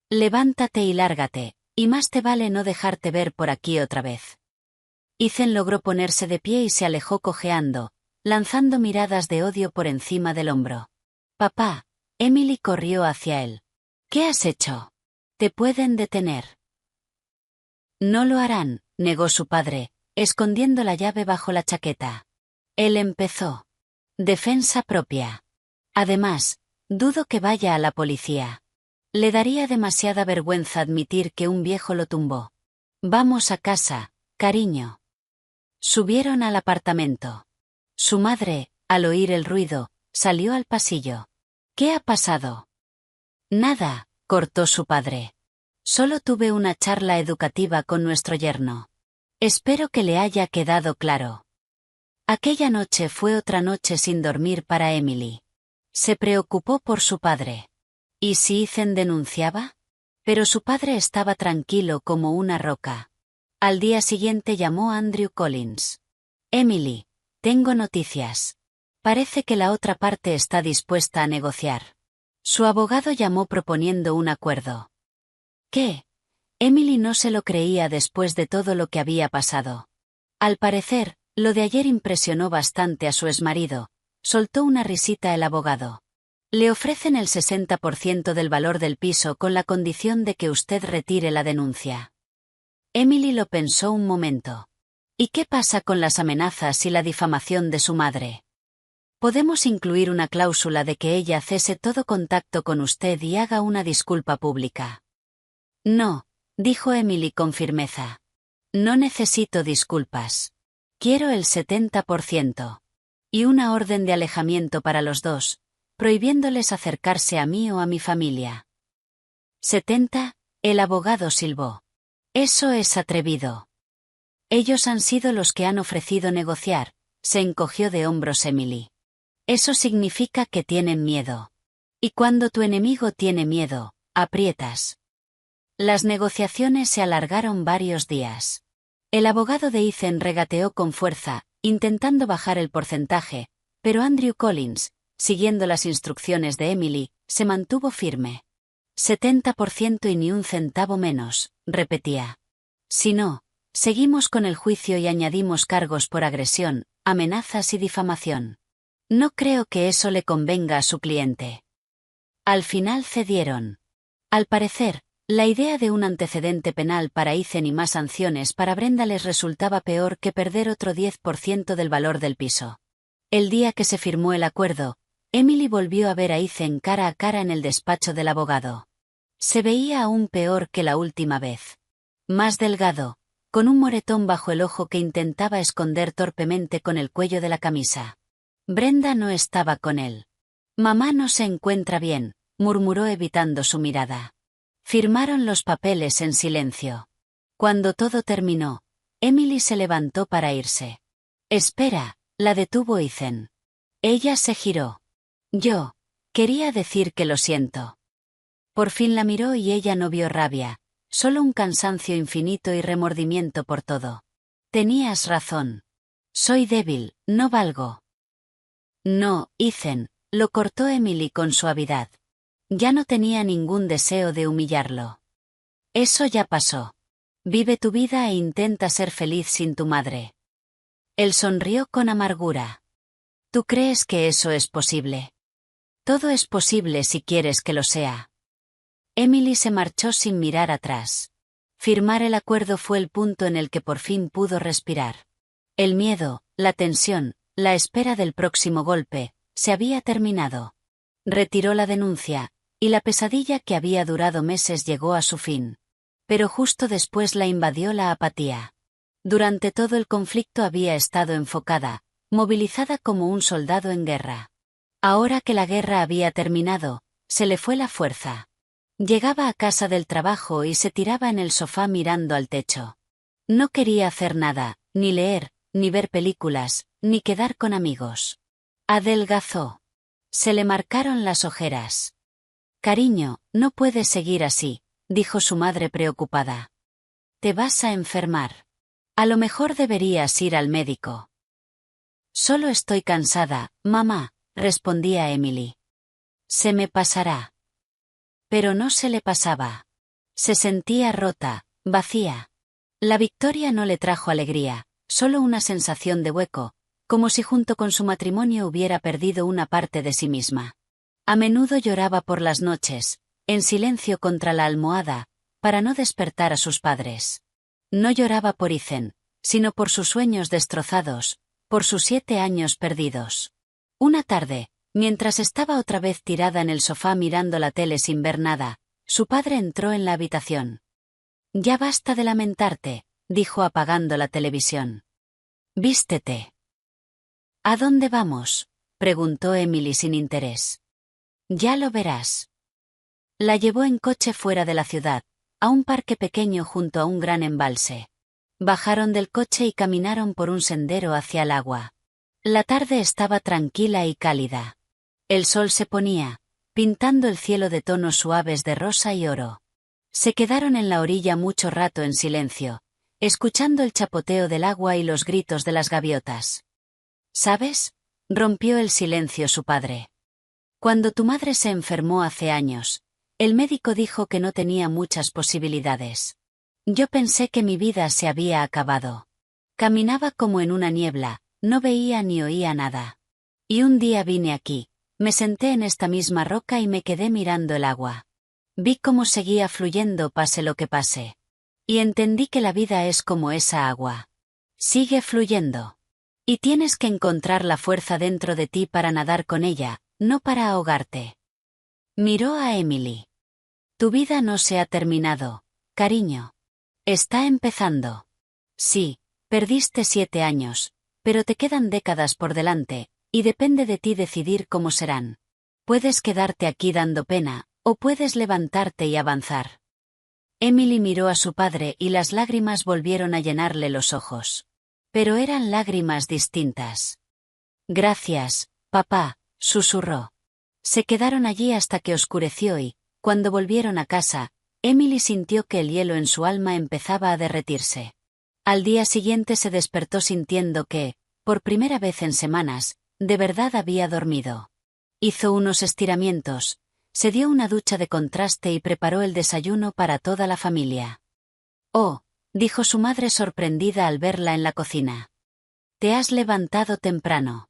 Levántate y lárgate, y más te vale no dejarte ver por aquí otra vez». Ethan logró ponerse de pie y se alejó cojeando, lanzando miradas de odio por encima del hombro. «Papá». Emily corrió hacia él. «¿Qué has hecho? Te pueden detener». «No lo harán», negó su padre, escondiendo la llave bajo la chaqueta. Él empezó. «Defensa propia. Además, dudo que vaya a la policía. Le daría demasiada vergüenza admitir que un viejo lo tumbó. Vamos a casa, cariño». Subieron al apartamento. Su madre, al oír el ruido, salió al pasillo. «¿Qué ha pasado?». «Nada», cortó su padre. «Solo tuve una charla educativa con nuestro yerno. Espero que le haya quedado claro». Aquella noche fue otra noche sin dormir para Emily. Se preocupó por su padre. ¿Y si Ethan denunciaba? Pero su padre estaba tranquilo como una roca. Al día siguiente llamó a Andrew Collins. «Emily, tengo noticias. Parece que la otra parte está dispuesta a negociar». Su abogado llamó proponiendo un acuerdo. «¿Qué?». Emily no se lo creía después de todo lo que había pasado. Al parecer, lo de ayer impresionó bastante a su exmarido. Soltó una risita el abogado. «Le ofrecen el 60% del valor del piso con la condición de que usted retire la denuncia». Emily lo pensó un momento. ¿Y qué pasa con las amenazas y la difamación de su madre? Podemos incluir una cláusula de que ella cese todo contacto con usted y haga una disculpa pública. No, dijo Emily con firmeza. No necesito disculpas. Quiero el 70%. Y una orden de alejamiento para los dos, prohibiéndoles acercarse a mí o a mi familia. 70, el abogado silbó. Eso es atrevido. Ellos han sido los que han ofrecido negociar, se encogió de hombros Emily. Eso significa que tienen miedo. Y cuando tu enemigo tiene miedo, aprietas. Las negociaciones se alargaron varios días. El abogado de Ethan regateó con fuerza, intentando bajar el porcentaje, pero Andrew Collins, siguiendo las instrucciones de Emily, se mantuvo firme. 70% y ni un centavo menos, repetía. Si no, seguimos con el juicio y añadimos cargos por agresión, amenazas y difamación. No creo que eso le convenga a su cliente. Al final cedieron. Al parecer, la idea de un antecedente penal para Ethan y más sanciones para Brenda les resultaba peor que perder otro 10% del valor del piso. El día que se firmó el acuerdo, Emily volvió a ver a Ethan cara a cara en el despacho del abogado. Se veía aún peor que la última vez. Más delgado, con un moretón bajo el ojo que intentaba esconder torpemente con el cuello de la camisa. Brenda no estaba con él. Mamá no se encuentra bien, murmuró evitando su mirada. Firmaron los papeles en silencio. Cuando todo terminó, Emily se levantó para irse. Espera, la detuvo Ethan. Ella se giró. Yo quería decir que lo siento. Por fin la miró y ella no vio rabia, solo un cansancio infinito y remordimiento por todo. Tenías razón. Soy débil, no valgo. No, Ethan, lo cortó Emily con suavidad. Ya no tenía ningún deseo de humillarlo. Eso ya pasó. Vive tu vida e intenta ser feliz sin tu madre. Él sonrió con amargura. ¿Tú crees que eso es posible? Todo es posible si quieres que lo sea. Emily se marchó sin mirar atrás. Firmar el acuerdo fue el punto en el que por fin pudo respirar. El miedo, la tensión, la espera del próximo golpe, se había terminado. Retiró la denuncia, y la pesadilla que había durado meses llegó a su fin. Pero justo después la invadió la apatía. Durante todo el conflicto había estado enfocada, movilizada como un soldado en guerra. Ahora que la guerra había terminado, se le fue la fuerza. Llegaba a casa del trabajo y se tiraba en el sofá mirando al techo. No quería hacer nada, ni leer, ni ver películas, ni quedar con amigos. Adelgazó. Se le marcaron las ojeras. Cariño, no puedes seguir así, dijo su madre preocupada. Te vas a enfermar. A lo mejor deberías ir al médico. Solo estoy cansada, mamá, respondía Emily. Se me pasará. Pero no se le pasaba. Se sentía rota, vacía. La victoria no le trajo alegría, solo una sensación de hueco, como si junto con su matrimonio hubiera perdido una parte de sí misma. A menudo lloraba por las noches, en silencio contra la almohada, para no despertar a sus padres. No lloraba por Ethan, sino por sus sueños destrozados, por sus 7 años perdidos. Una tarde, mientras estaba otra vez tirada en el sofá mirando la tele sin ver nada, su padre entró en la habitación. Ya basta de lamentarte, dijo apagando la televisión. Vístete. ¿A dónde vamos?, preguntó Emily sin interés. Ya lo verás. La llevó en coche fuera de la ciudad, a un parque pequeño junto a un gran embalse. Bajaron del coche y caminaron por un sendero hacia el agua. La tarde estaba tranquila y cálida. El sol se ponía, pintando el cielo de tonos suaves de rosa y oro. Se quedaron en la orilla mucho rato en silencio, escuchando el chapoteo del agua y los gritos de las gaviotas. ¿Sabes?, rompió el silencio su padre. Cuando tu madre se enfermó hace años, el médico dijo que no tenía muchas posibilidades. Yo pensé que mi vida se había acabado. Caminaba como en una niebla, no veía ni oía nada. Y un día vine aquí, me senté en esta misma roca y me quedé mirando el agua. Vi cómo seguía fluyendo pase lo que pase. Y entendí que la vida es como esa agua. Sigue fluyendo. Y tienes que encontrar la fuerza dentro de ti para nadar con ella, no para ahogarte. Miró a Emily. Tu vida no se ha terminado, cariño. Está empezando. Sí, perdiste 7 años, pero te quedan décadas por delante, y depende de ti decidir cómo serán. Puedes quedarte aquí dando pena, o puedes levantarte y avanzar. Emily miró a su padre y las lágrimas volvieron a llenarle los ojos. Pero eran lágrimas distintas. Gracias, papá, susurró. Se quedaron allí hasta que oscureció y, cuando volvieron a casa, Emily sintió que el hielo en su alma empezaba a derretirse. Al día siguiente se despertó sintiendo que, por primera vez en semanas, de verdad había dormido. Hizo unos estiramientos, se dio una ducha de contraste y preparó el desayuno para toda la familia. Oh, dijo su madre sorprendida al verla en la cocina. Te has levantado temprano.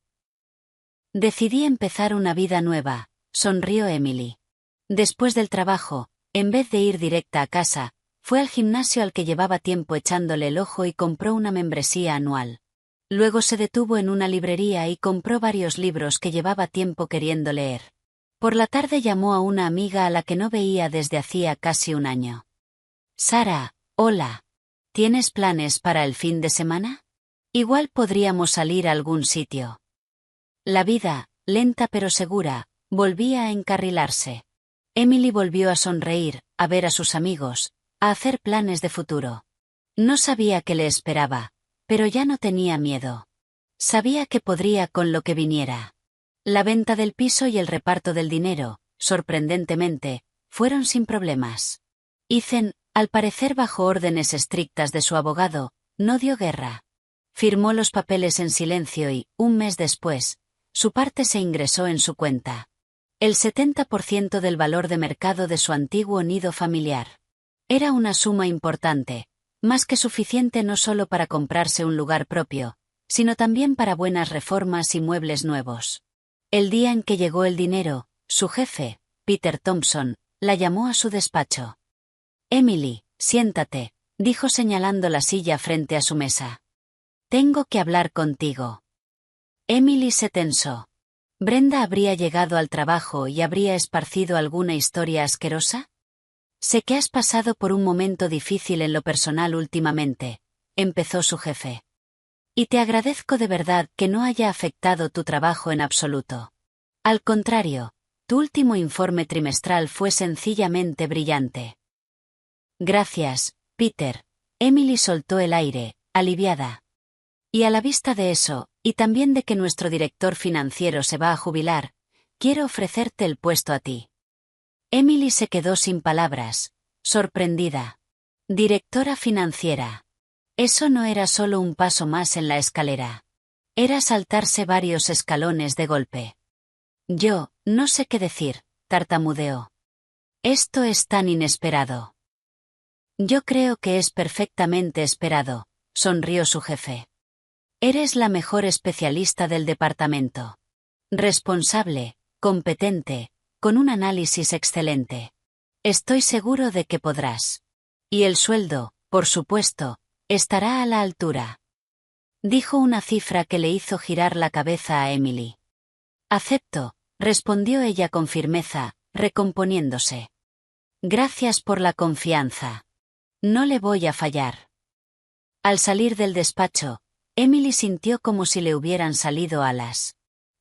Decidí empezar una vida nueva, sonrió Emily. Después del trabajo, en vez de ir directa a casa, fue al gimnasio al que llevaba tiempo echándole el ojo y compró una membresía anual. Luego se detuvo en una librería y compró varios libros que llevaba tiempo queriendo leer. Por la tarde llamó a una amiga a la que no veía desde hacía casi un año. Sara, hola. ¿Tienes planes para el fin de semana? Igual podríamos salir a algún sitio. La vida, lenta pero segura, volvía a encarrilarse. Emily volvió a sonreír, a ver a sus amigos, a hacer planes de futuro. No sabía qué le esperaba, pero ya no tenía miedo. Sabía que podría con lo que viniera. La venta del piso y el reparto del dinero, sorprendentemente, fueron sin problemas. Ethan, al parecer bajo órdenes estrictas de su abogado, no dio guerra. Firmó los papeles en silencio y, un mes después, su parte se ingresó en su cuenta. El 70% del valor de mercado de su antiguo nido familiar. Era una suma importante, más que suficiente no solo para comprarse un lugar propio, sino también para buenas reformas y muebles nuevos. El día en que llegó el dinero, su jefe, Peter Thompson, la llamó a su despacho. Emily, siéntate, dijo señalando la silla frente a su mesa. Tengo que hablar contigo. Emily se tensó. ¿Brenda habría llegado al trabajo y habría esparcido alguna historia asquerosa? Sé que has pasado por un momento difícil en lo personal últimamente, empezó su jefe. Y te agradezco de verdad que no haya afectado tu trabajo en absoluto. Al contrario, tu último informe trimestral fue sencillamente brillante. Gracias, Peter. Emily soltó el aire, aliviada. Y a la vista de eso, y también de que nuestro director financiero se va a jubilar, quiero ofrecerte el puesto a ti. Emily se quedó sin palabras, sorprendida. Directora financiera. Eso no era solo un paso más en la escalera. Era saltarse varios escalones de golpe. Yo, no sé qué decir, tartamudeó. Esto es tan inesperado. Yo creo que es perfectamente esperado, sonrió su jefe. Eres la mejor especialista del departamento. Responsable, competente, con un análisis excelente. Estoy seguro de que podrás. Y el sueldo, por supuesto, estará a la altura. Dijo una cifra que le hizo girar la cabeza a Emily. Acepto, respondió ella con firmeza, recomponiéndose. Gracias por la confianza. No le voy a fallar. Al salir del despacho, Emily sintió como si le hubieran salido alas.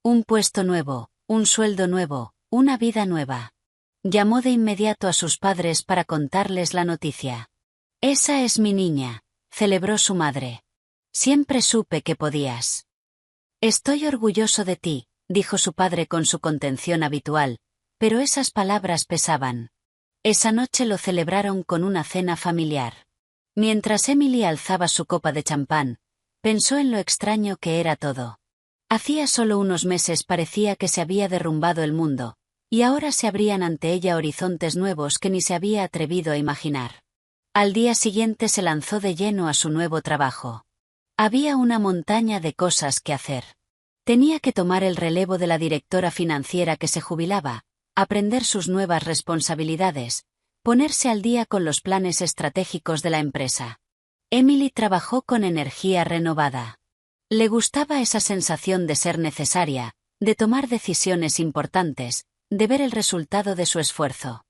Un puesto nuevo, un sueldo nuevo, una vida nueva. Llamó de inmediato a sus padres para contarles la noticia. Esa es mi niña, celebró su madre. Siempre supe que podías. Estoy orgulloso de ti, dijo su padre con su contención habitual, pero esas palabras pesaban. Esa noche lo celebraron con una cena familiar. Mientras Emily alzaba su copa de champán, pensó en lo extraño que era todo. Hacía solo unos meses parecía que se había derrumbado el mundo, y ahora se abrían ante ella horizontes nuevos que ni se había atrevido a imaginar. Al día siguiente se lanzó de lleno a su nuevo trabajo. Había una montaña de cosas que hacer. Tenía que tomar el relevo de la directora financiera que se jubilaba, aprender sus nuevas responsabilidades, ponerse al día con los planes estratégicos de la empresa. Emily trabajó con energía renovada. Le gustaba esa sensación de ser necesaria, de tomar decisiones importantes, de ver el resultado de su esfuerzo.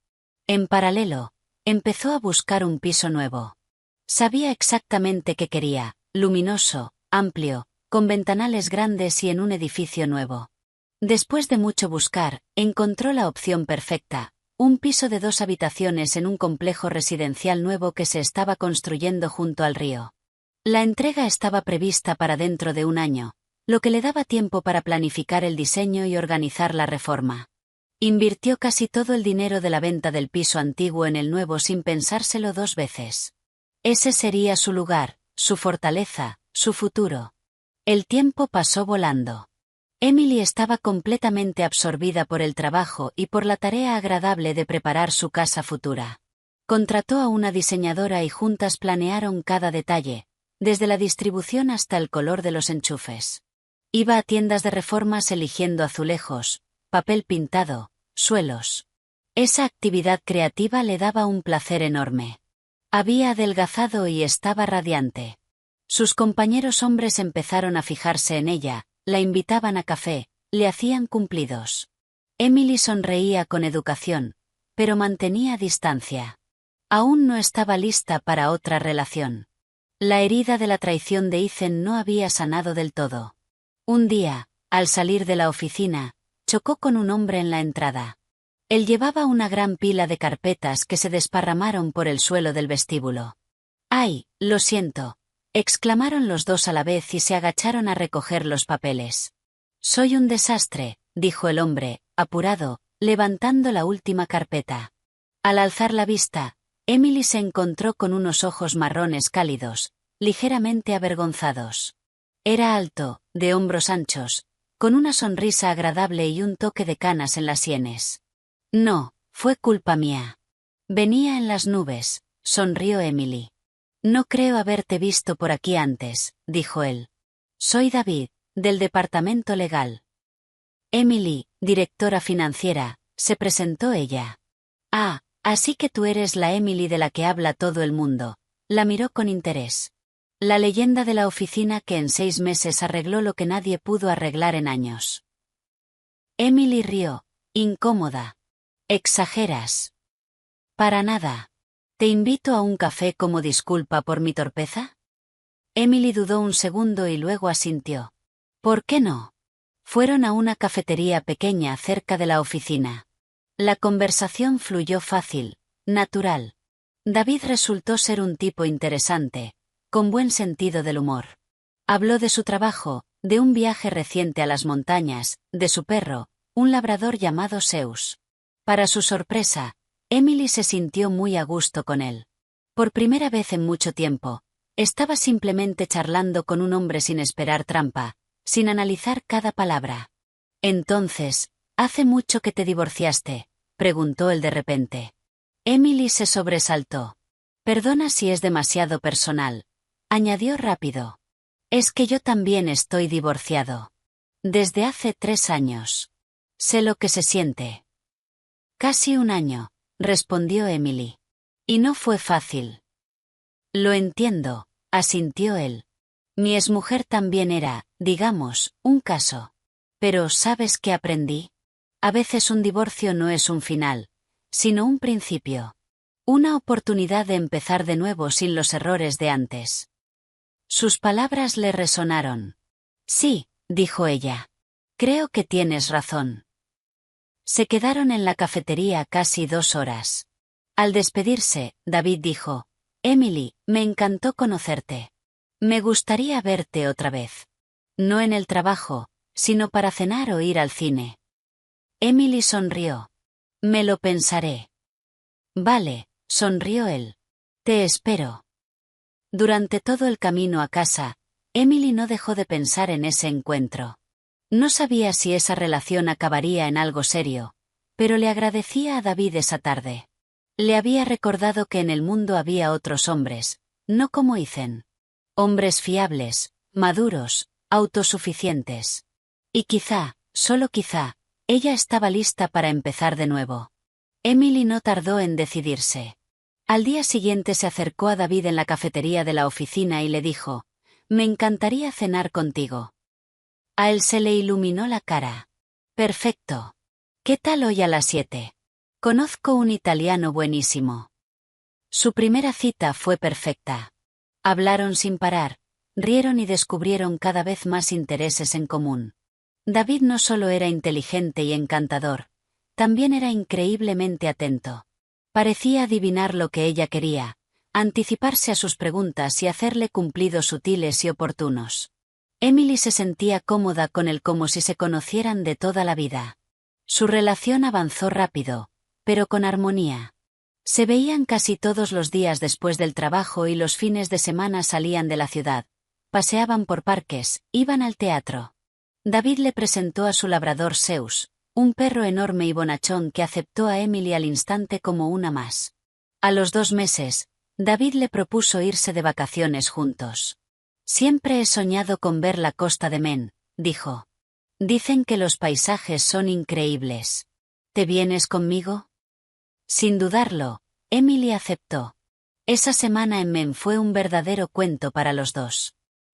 En paralelo, empezó a buscar un piso nuevo. Sabía exactamente qué quería: luminoso, amplio, con ventanales grandes y en un edificio nuevo. Después de mucho buscar, encontró la opción perfecta: un piso de 2 habitaciones en un complejo residencial nuevo que se estaba construyendo junto al río. La entrega estaba prevista para dentro de un año, lo que le daba tiempo para planificar el diseño y organizar la reforma. Invirtió casi todo el dinero de la venta del piso antiguo en el nuevo sin pensárselo 2 veces. Ese sería su lugar, su fortaleza, su futuro. El tiempo pasó volando. Emily estaba completamente absorbida por el trabajo y por la tarea agradable de preparar su casa futura. Contrató a una diseñadora y juntas planearon cada detalle, desde la distribución hasta el color de los enchufes. Iba a tiendas de reformas eligiendo azulejos, papel pintado, suelos. Esa actividad creativa le daba un placer enorme. Había adelgazado y estaba radiante. Sus compañeros hombres empezaron a fijarse en ella, la invitaban a café, le hacían cumplidos. Emily sonreía con educación, pero mantenía distancia. Aún no estaba lista para otra relación. La herida de la traición de Ethan no había sanado del todo. Un día, al salir de la oficina, chocó con un hombre en la entrada. Él llevaba una gran pila de carpetas que se desparramaron por el suelo del vestíbulo. «¡Ay, lo siento!», exclamaron los dos a la vez y se agacharon a recoger los papeles. «Soy un desastre», dijo el hombre, apurado, levantando la última carpeta. Al alzar la vista, Emily se encontró con unos ojos marrones cálidos, ligeramente avergonzados. Era alto, de hombros anchos, con una sonrisa agradable y un toque de canas en las sienes. «No, fue culpa mía. Venía en las nubes», sonrió Emily. «No creo haberte visto por aquí antes», dijo él. «Soy David, del departamento legal». «Emily, directora financiera», se presentó ella. «Ah, así que tú eres la Emily de la que habla todo el mundo», la miró con interés. La leyenda de la oficina que en 6 meses arregló lo que nadie pudo arreglar en años. Emily rió, incómoda. «Exageras». «Para nada. ¿Te invito a un café como disculpa por mi torpeza?» Emily dudó un segundo y luego asintió. «¿Por qué no?». Fueron a una cafetería pequeña cerca de la oficina. La conversación fluyó fácil, natural. David resultó ser un tipo interesante, con buen sentido del humor. Habló de su trabajo, de un viaje reciente a las montañas, de su perro, un labrador llamado Zeus. Para su sorpresa, Emily se sintió muy a gusto con él. Por primera vez en mucho tiempo, estaba simplemente charlando con un hombre sin esperar trampa, sin analizar cada palabra. «Entonces, ¿hace mucho que te divorciaste?», preguntó él de repente. Emily se sobresaltó. «Perdona si es demasiado personal», añadió rápido. «Es que yo también estoy divorciado. Desde hace 3 años. Sé lo que se siente». «Casi 1 año», respondió Emily. «Y no fue fácil». «Lo entiendo», asintió él. «Mi exmujer también era, digamos, un caso. Pero ¿sabes qué aprendí? A veces un divorcio no es un final, sino un principio. Una oportunidad de empezar de nuevo sin los errores de antes». Sus palabras le resonaron. «Sí», dijo ella. «Creo que tienes razón». Se quedaron en la cafetería casi 2 horas. Al despedirse, David dijo: «Emily, me encantó conocerte. Me gustaría verte otra vez. No en el trabajo, sino para cenar o ir al cine». Emily sonrió. «Me lo pensaré». «Vale», sonrió él. «Te espero». Durante todo el camino a casa, Emily no dejó de pensar en ese encuentro. No sabía si esa relación acabaría en algo serio, pero le agradecía a David esa tarde. Le había recordado que en el mundo había otros hombres, no como Ethan. Hombres fiables, maduros, autosuficientes. Y quizá, solo quizá, ella estaba lista para empezar de nuevo. Emily no tardó en decidirse. Al día siguiente se acercó a David en la cafetería de la oficina y le dijo: «Me encantaría cenar contigo». A él se le iluminó la cara. «Perfecto. ¿Qué tal hoy a las 7? Conozco un italiano buenísimo». Su primera cita fue perfecta. Hablaron sin parar, rieron y descubrieron cada vez más intereses en común. David no solo era inteligente y encantador, también era increíblemente atento. Parecía adivinar lo que ella quería, anticiparse a sus preguntas y hacerle cumplidos sutiles y oportunos. Emily se sentía cómoda con él como si se conocieran de toda la vida. Su relación avanzó rápido, pero con armonía. Se veían casi todos los días después del trabajo y los fines de semana salían de la ciudad, paseaban por parques, iban al teatro. David le presentó a su labrador Zeus, un perro enorme y bonachón que aceptó a Emily al instante como una más. A los 2 meses, David le propuso irse de vacaciones juntos. «Siempre he soñado con ver la costa de Maine», dijo. «Dicen que los paisajes son increíbles. ¿Te vienes conmigo?». Sin dudarlo, Emily aceptó. Esa semana en Maine fue un verdadero cuento para los dos.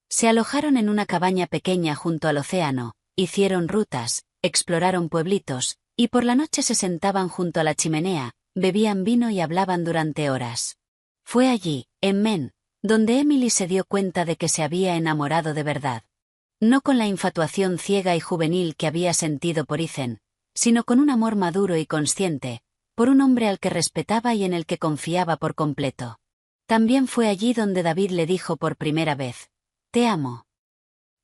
Se alojaron en una cabaña pequeña junto al océano, hicieron rutas, exploraron pueblitos, y por la noche se sentaban junto a la chimenea, bebían vino y hablaban durante horas. Fue allí, en Maine, donde Emily se dio cuenta de que se había enamorado de verdad. No con la infatuación ciega y juvenil que había sentido por Ethan, sino con un amor maduro y consciente, por un hombre al que respetaba y en el que confiaba por completo. También fue allí donde David le dijo por primera vez: «Te amo».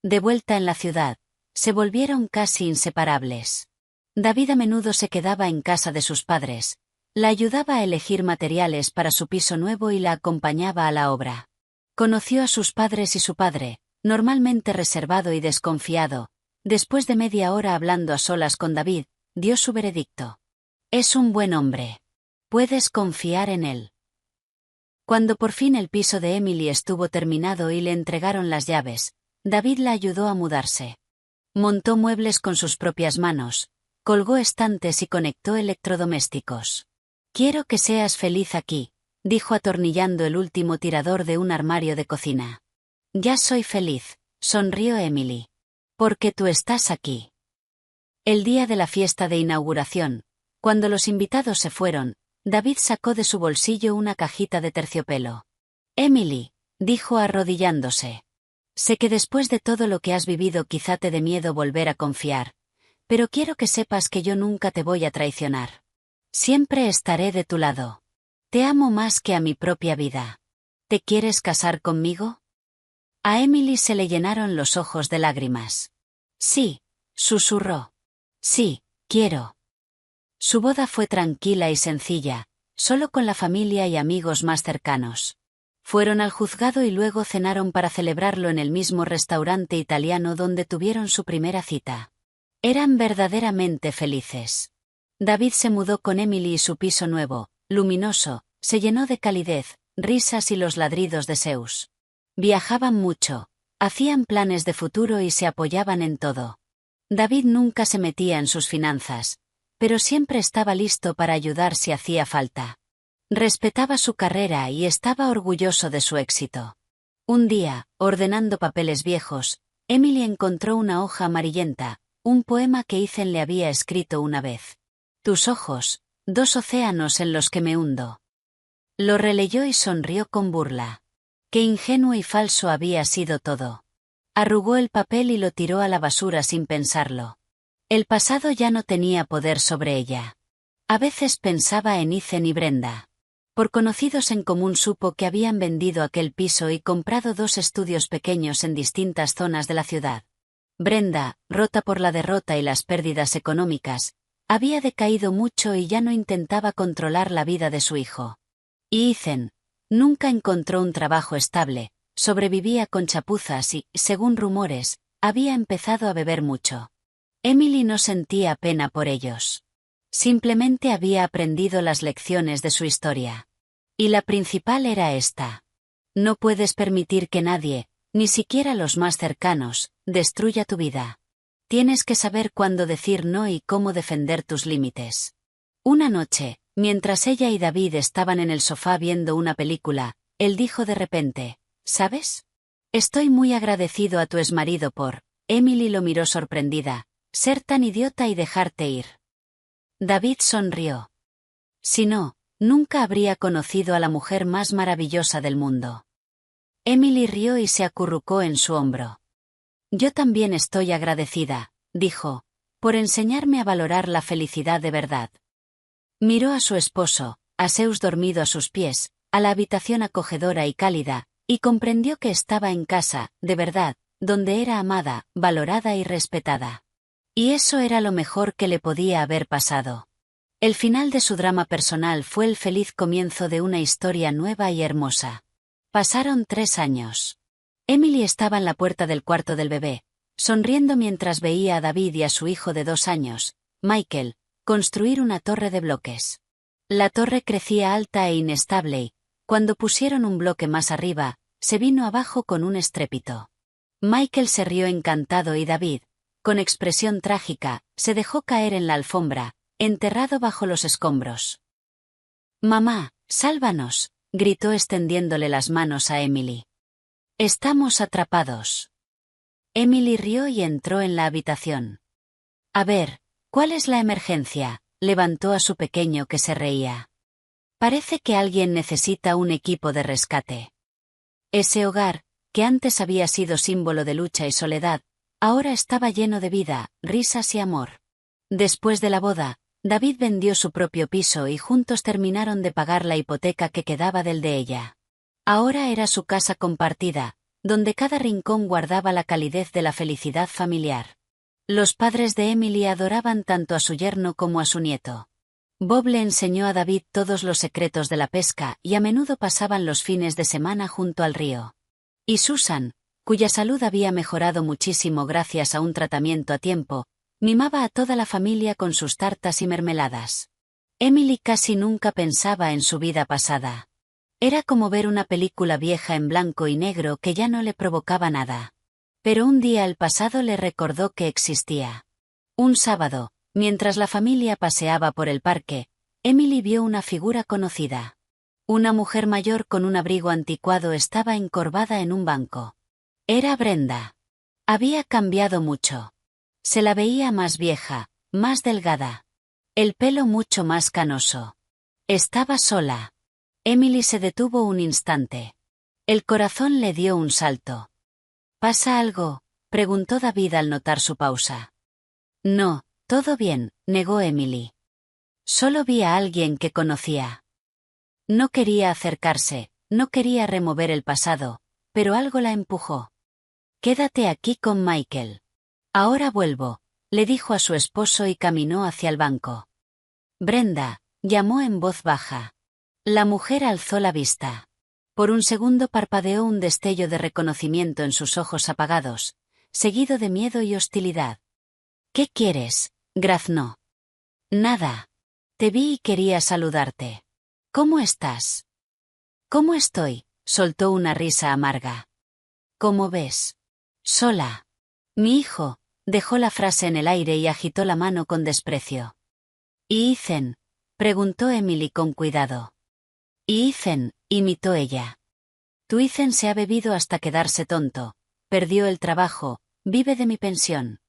De vuelta en la ciudad, se volvieron casi inseparables. David a menudo se quedaba en casa de sus padres, la ayudaba a elegir materiales para su piso nuevo y la acompañaba a la obra. Conoció a sus padres y su padre, normalmente reservado y desconfiado, después de media hora hablando a solas con David, dio su veredicto: «Es un buen hombre. Puedes confiar en él». Cuando por fin el piso de Emily estuvo terminado y le entregaron las llaves, David la ayudó a mudarse. Montó muebles con sus propias manos, colgó estantes y conectó electrodomésticos. «Quiero que seas feliz aquí», dijo atornillando el último tirador de un armario de cocina. «Ya soy feliz», sonrió Emily. «Porque tú estás aquí». El día de la fiesta de inauguración, cuando los invitados se fueron, David sacó de su bolsillo una cajita de terciopelo. «Emily», dijo arrodillándose. «Sé que después de todo lo que has vivido quizá te dé miedo volver a confiar, pero quiero que sepas que yo nunca te voy a traicionar. Siempre estaré de tu lado. Te amo más que a mi propia vida. ¿Te quieres casar conmigo?». A Emily se le llenaron los ojos de lágrimas. «Sí», susurró. «Sí, quiero». Su boda fue tranquila y sencilla, solo con la familia y amigos más cercanos. Fueron al juzgado y luego cenaron para celebrarlo en el mismo restaurante italiano donde tuvieron su primera cita. Eran verdaderamente felices. David se mudó con Emily y su piso nuevo, luminoso, se llenó de calidez, risas y los ladridos de Zeus. Viajaban mucho, hacían planes de futuro y se apoyaban en todo. David nunca se metía en sus finanzas, pero siempre estaba listo para ayudar si hacía falta. Respetaba su carrera y estaba orgulloso de su éxito. Un día, ordenando papeles viejos, Emily encontró una hoja amarillenta, un poema que Ethan le había escrito una vez. «Tus ojos, 2 océanos en los que me hundo». Lo releyó y sonrió con burla. Qué ingenuo y falso había sido todo. Arrugó el papel y lo tiró a la basura sin pensarlo. El pasado ya no tenía poder sobre ella. A veces pensaba en Ethan y Brenda. Por conocidos en común supo que habían vendido aquel piso y comprado 2 estudios pequeños en distintas zonas de la ciudad. Brenda, rota por la derrota y las pérdidas económicas, había decaído mucho y ya no intentaba controlar la vida de su hijo. Y Ethan nunca encontró un trabajo estable, sobrevivía con chapuzas y, según rumores, había empezado a beber mucho. Emily no sentía pena por ellos. Simplemente había aprendido las lecciones de su historia. Y la principal era esta: no puedes permitir que nadie, ni siquiera los más cercanos, destruya tu vida. Tienes que saber cuándo decir no y cómo defender tus límites. Una noche, Mientras ella y David estaban en el sofá viendo una película, él dijo de repente, ¿sabes? Estoy muy agradecido a tu exmarido por... Emily lo miró sorprendida, ser tan idiota y dejarte ir. David sonrió. Si no, nunca habría conocido a la mujer más maravillosa del mundo. Emily rió y se acurrucó en su hombro. Yo también estoy agradecida, dijo, por enseñarme a valorar la felicidad de verdad. Miró a su esposo, a Zeus dormido a sus pies, a la habitación acogedora y cálida, y comprendió que estaba en casa, de verdad, donde era amada, valorada y respetada. Y eso era lo mejor que le podía haber pasado. El final de su drama personal fue el feliz comienzo de una historia nueva y hermosa. Pasaron 3 años. Emily estaba en la puerta del cuarto del bebé, sonriendo mientras veía a David y a su hijo de 2 años, Michael, construir una torre de bloques. La torre crecía alta e inestable y, cuando pusieron un bloque más arriba, se vino abajo con un estrépito. Michael se rió encantado y David, con expresión trágica, se dejó caer en la alfombra, enterrado bajo los escombros. «Mamá, sálvanos», gritó extendiéndole las manos a Emily. «Estamos atrapados». Emily rió y entró en la habitación. «A ver, ¿cuál es la emergencia?», levantó a su pequeño que se reía. «Parece que alguien necesita un equipo de rescate». Ese hogar, que antes había sido símbolo de lucha y soledad, ahora estaba lleno de vida, risas y amor. Después de la boda, David vendió su propio piso y juntos terminaron de pagar la hipoteca que quedaba del de ella. Ahora era su casa compartida, donde cada rincón guardaba la calidez de la felicidad familiar. Los padres de Emily adoraban tanto a su yerno como a su nieto. Bob le enseñó a David todos los secretos de la pesca y a menudo pasaban los fines de semana junto al río. Y Susan, cuya salud había mejorado muchísimo gracias a un tratamiento a tiempo, mimaba a toda la familia con sus tartas y mermeladas. Emily casi nunca pensaba en su vida pasada. Era como ver una película vieja en blanco y negro que ya no le provocaba nada. Pero un día el pasado le recordó que existía. Un sábado, mientras la familia paseaba por el parque, Emily vio una figura conocida. Una mujer mayor con un abrigo anticuado estaba encorvada en un banco. Era Brenda. Había cambiado mucho. Se la veía más vieja, más delgada. El pelo mucho más canoso. Estaba sola. Emily se detuvo un instante. El corazón le dio un salto. ¿Pasa algo?, preguntó David al notar su pausa. No, todo bien, negó Emily. Solo vi a alguien que conocía. No quería acercarse, no quería remover el pasado, pero algo la empujó. Quédate aquí con Michael. Ahora vuelvo, le dijo a su esposo y caminó hacia el banco. Brenda, llamó en voz baja. La mujer alzó la vista. Por un segundo parpadeó un destello de reconocimiento en sus ojos apagados, seguido de miedo y hostilidad. ¿Qué quieres?, graznó. Nada. Te vi y quería saludarte. ¿Cómo estás? ¿Cómo estoy?, soltó una risa amarga. ¿Cómo ves? Sola. Mi hijo, dejó la frase en el aire y agitó la mano con desprecio. ¿Y Ethan?, preguntó Emily con cuidado. ¿Y Ethan?, imitó ella. Tu Ethan se ha bebido hasta quedarse tonto, perdió el trabajo, vive de mi pensión.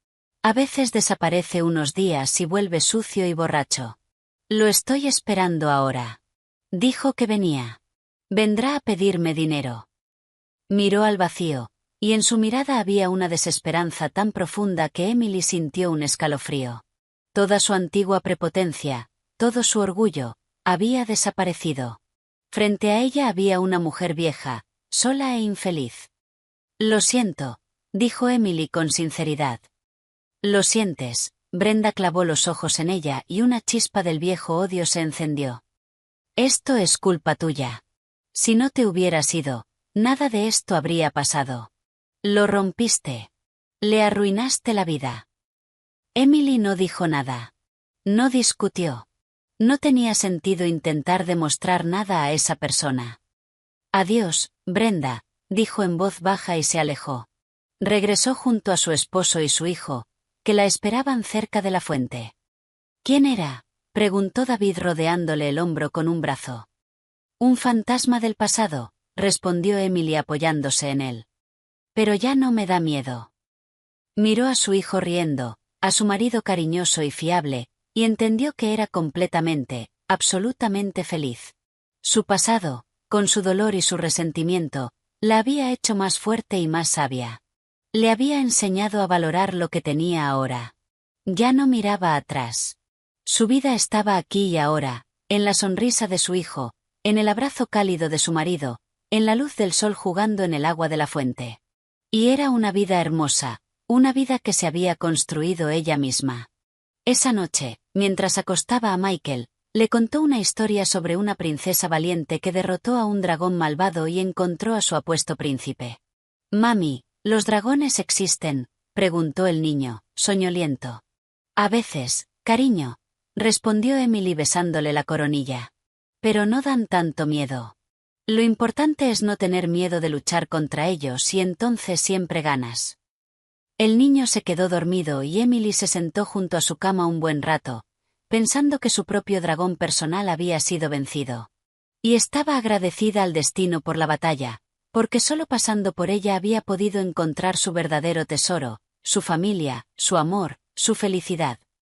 A veces desaparece unos días y vuelve sucio y borracho. Lo estoy esperando ahora. Dijo que venía. Vendrá a pedirme dinero. Miró al vacío, y en su mirada había una desesperanza tan profunda que Emily sintió un escalofrío. Toda su antigua prepotencia, todo su orgullo, había desaparecido. Frente a ella había una mujer vieja, sola e infeliz. Lo siento, dijo Emily con sinceridad. Lo sientes, Brenda clavó los ojos en ella y una chispa del viejo odio se encendió. Esto es culpa tuya. Si no te hubieras ido, nada de esto habría pasado. Lo rompiste. Le arruinaste la vida. Emily no dijo nada. No discutió. No tenía sentido intentar demostrar nada a esa persona. Adiós, Brenda, dijo en voz baja y se alejó. Regresó junto a su esposo y su hijo, que la esperaban cerca de la fuente. ¿Quién era?, preguntó David rodeándole el hombro con un brazo. Un fantasma del pasado, respondió Emily apoyándose en él. Pero ya no me da miedo. Miró a su hijo riendo, a su marido cariñoso y fiable, y entendió que era completamente, absolutamente feliz. Su pasado, con su dolor y su resentimiento, la había hecho más fuerte y más sabia. Le había enseñado a valorar lo que tenía ahora. Ya no miraba atrás. Su vida estaba aquí y ahora, en la sonrisa de su hijo, en el abrazo cálido de su marido, en la luz del sol jugando en el agua de la fuente. Y era una vida hermosa, una vida que se había construido ella misma. Esa noche, mientras acostaba a Michael, le contó una historia sobre una princesa valiente que derrotó a un dragón malvado y encontró a su apuesto príncipe. «Mami, ¿los dragones existen?», preguntó el niño, soñoliento. «A veces, cariño», respondió Emily besándole la coronilla. «Pero no dan tanto miedo. Lo importante es no tener miedo de luchar contra ellos y entonces siempre ganas». El niño se quedó dormido y Emily se sentó junto a su cama un buen rato, pensando que su propio dragón personal había sido vencido. Y estaba agradecida al destino por la batalla, porque solo pasando por ella había podido encontrar su verdadero tesoro, su familia, su amor, su felicidad.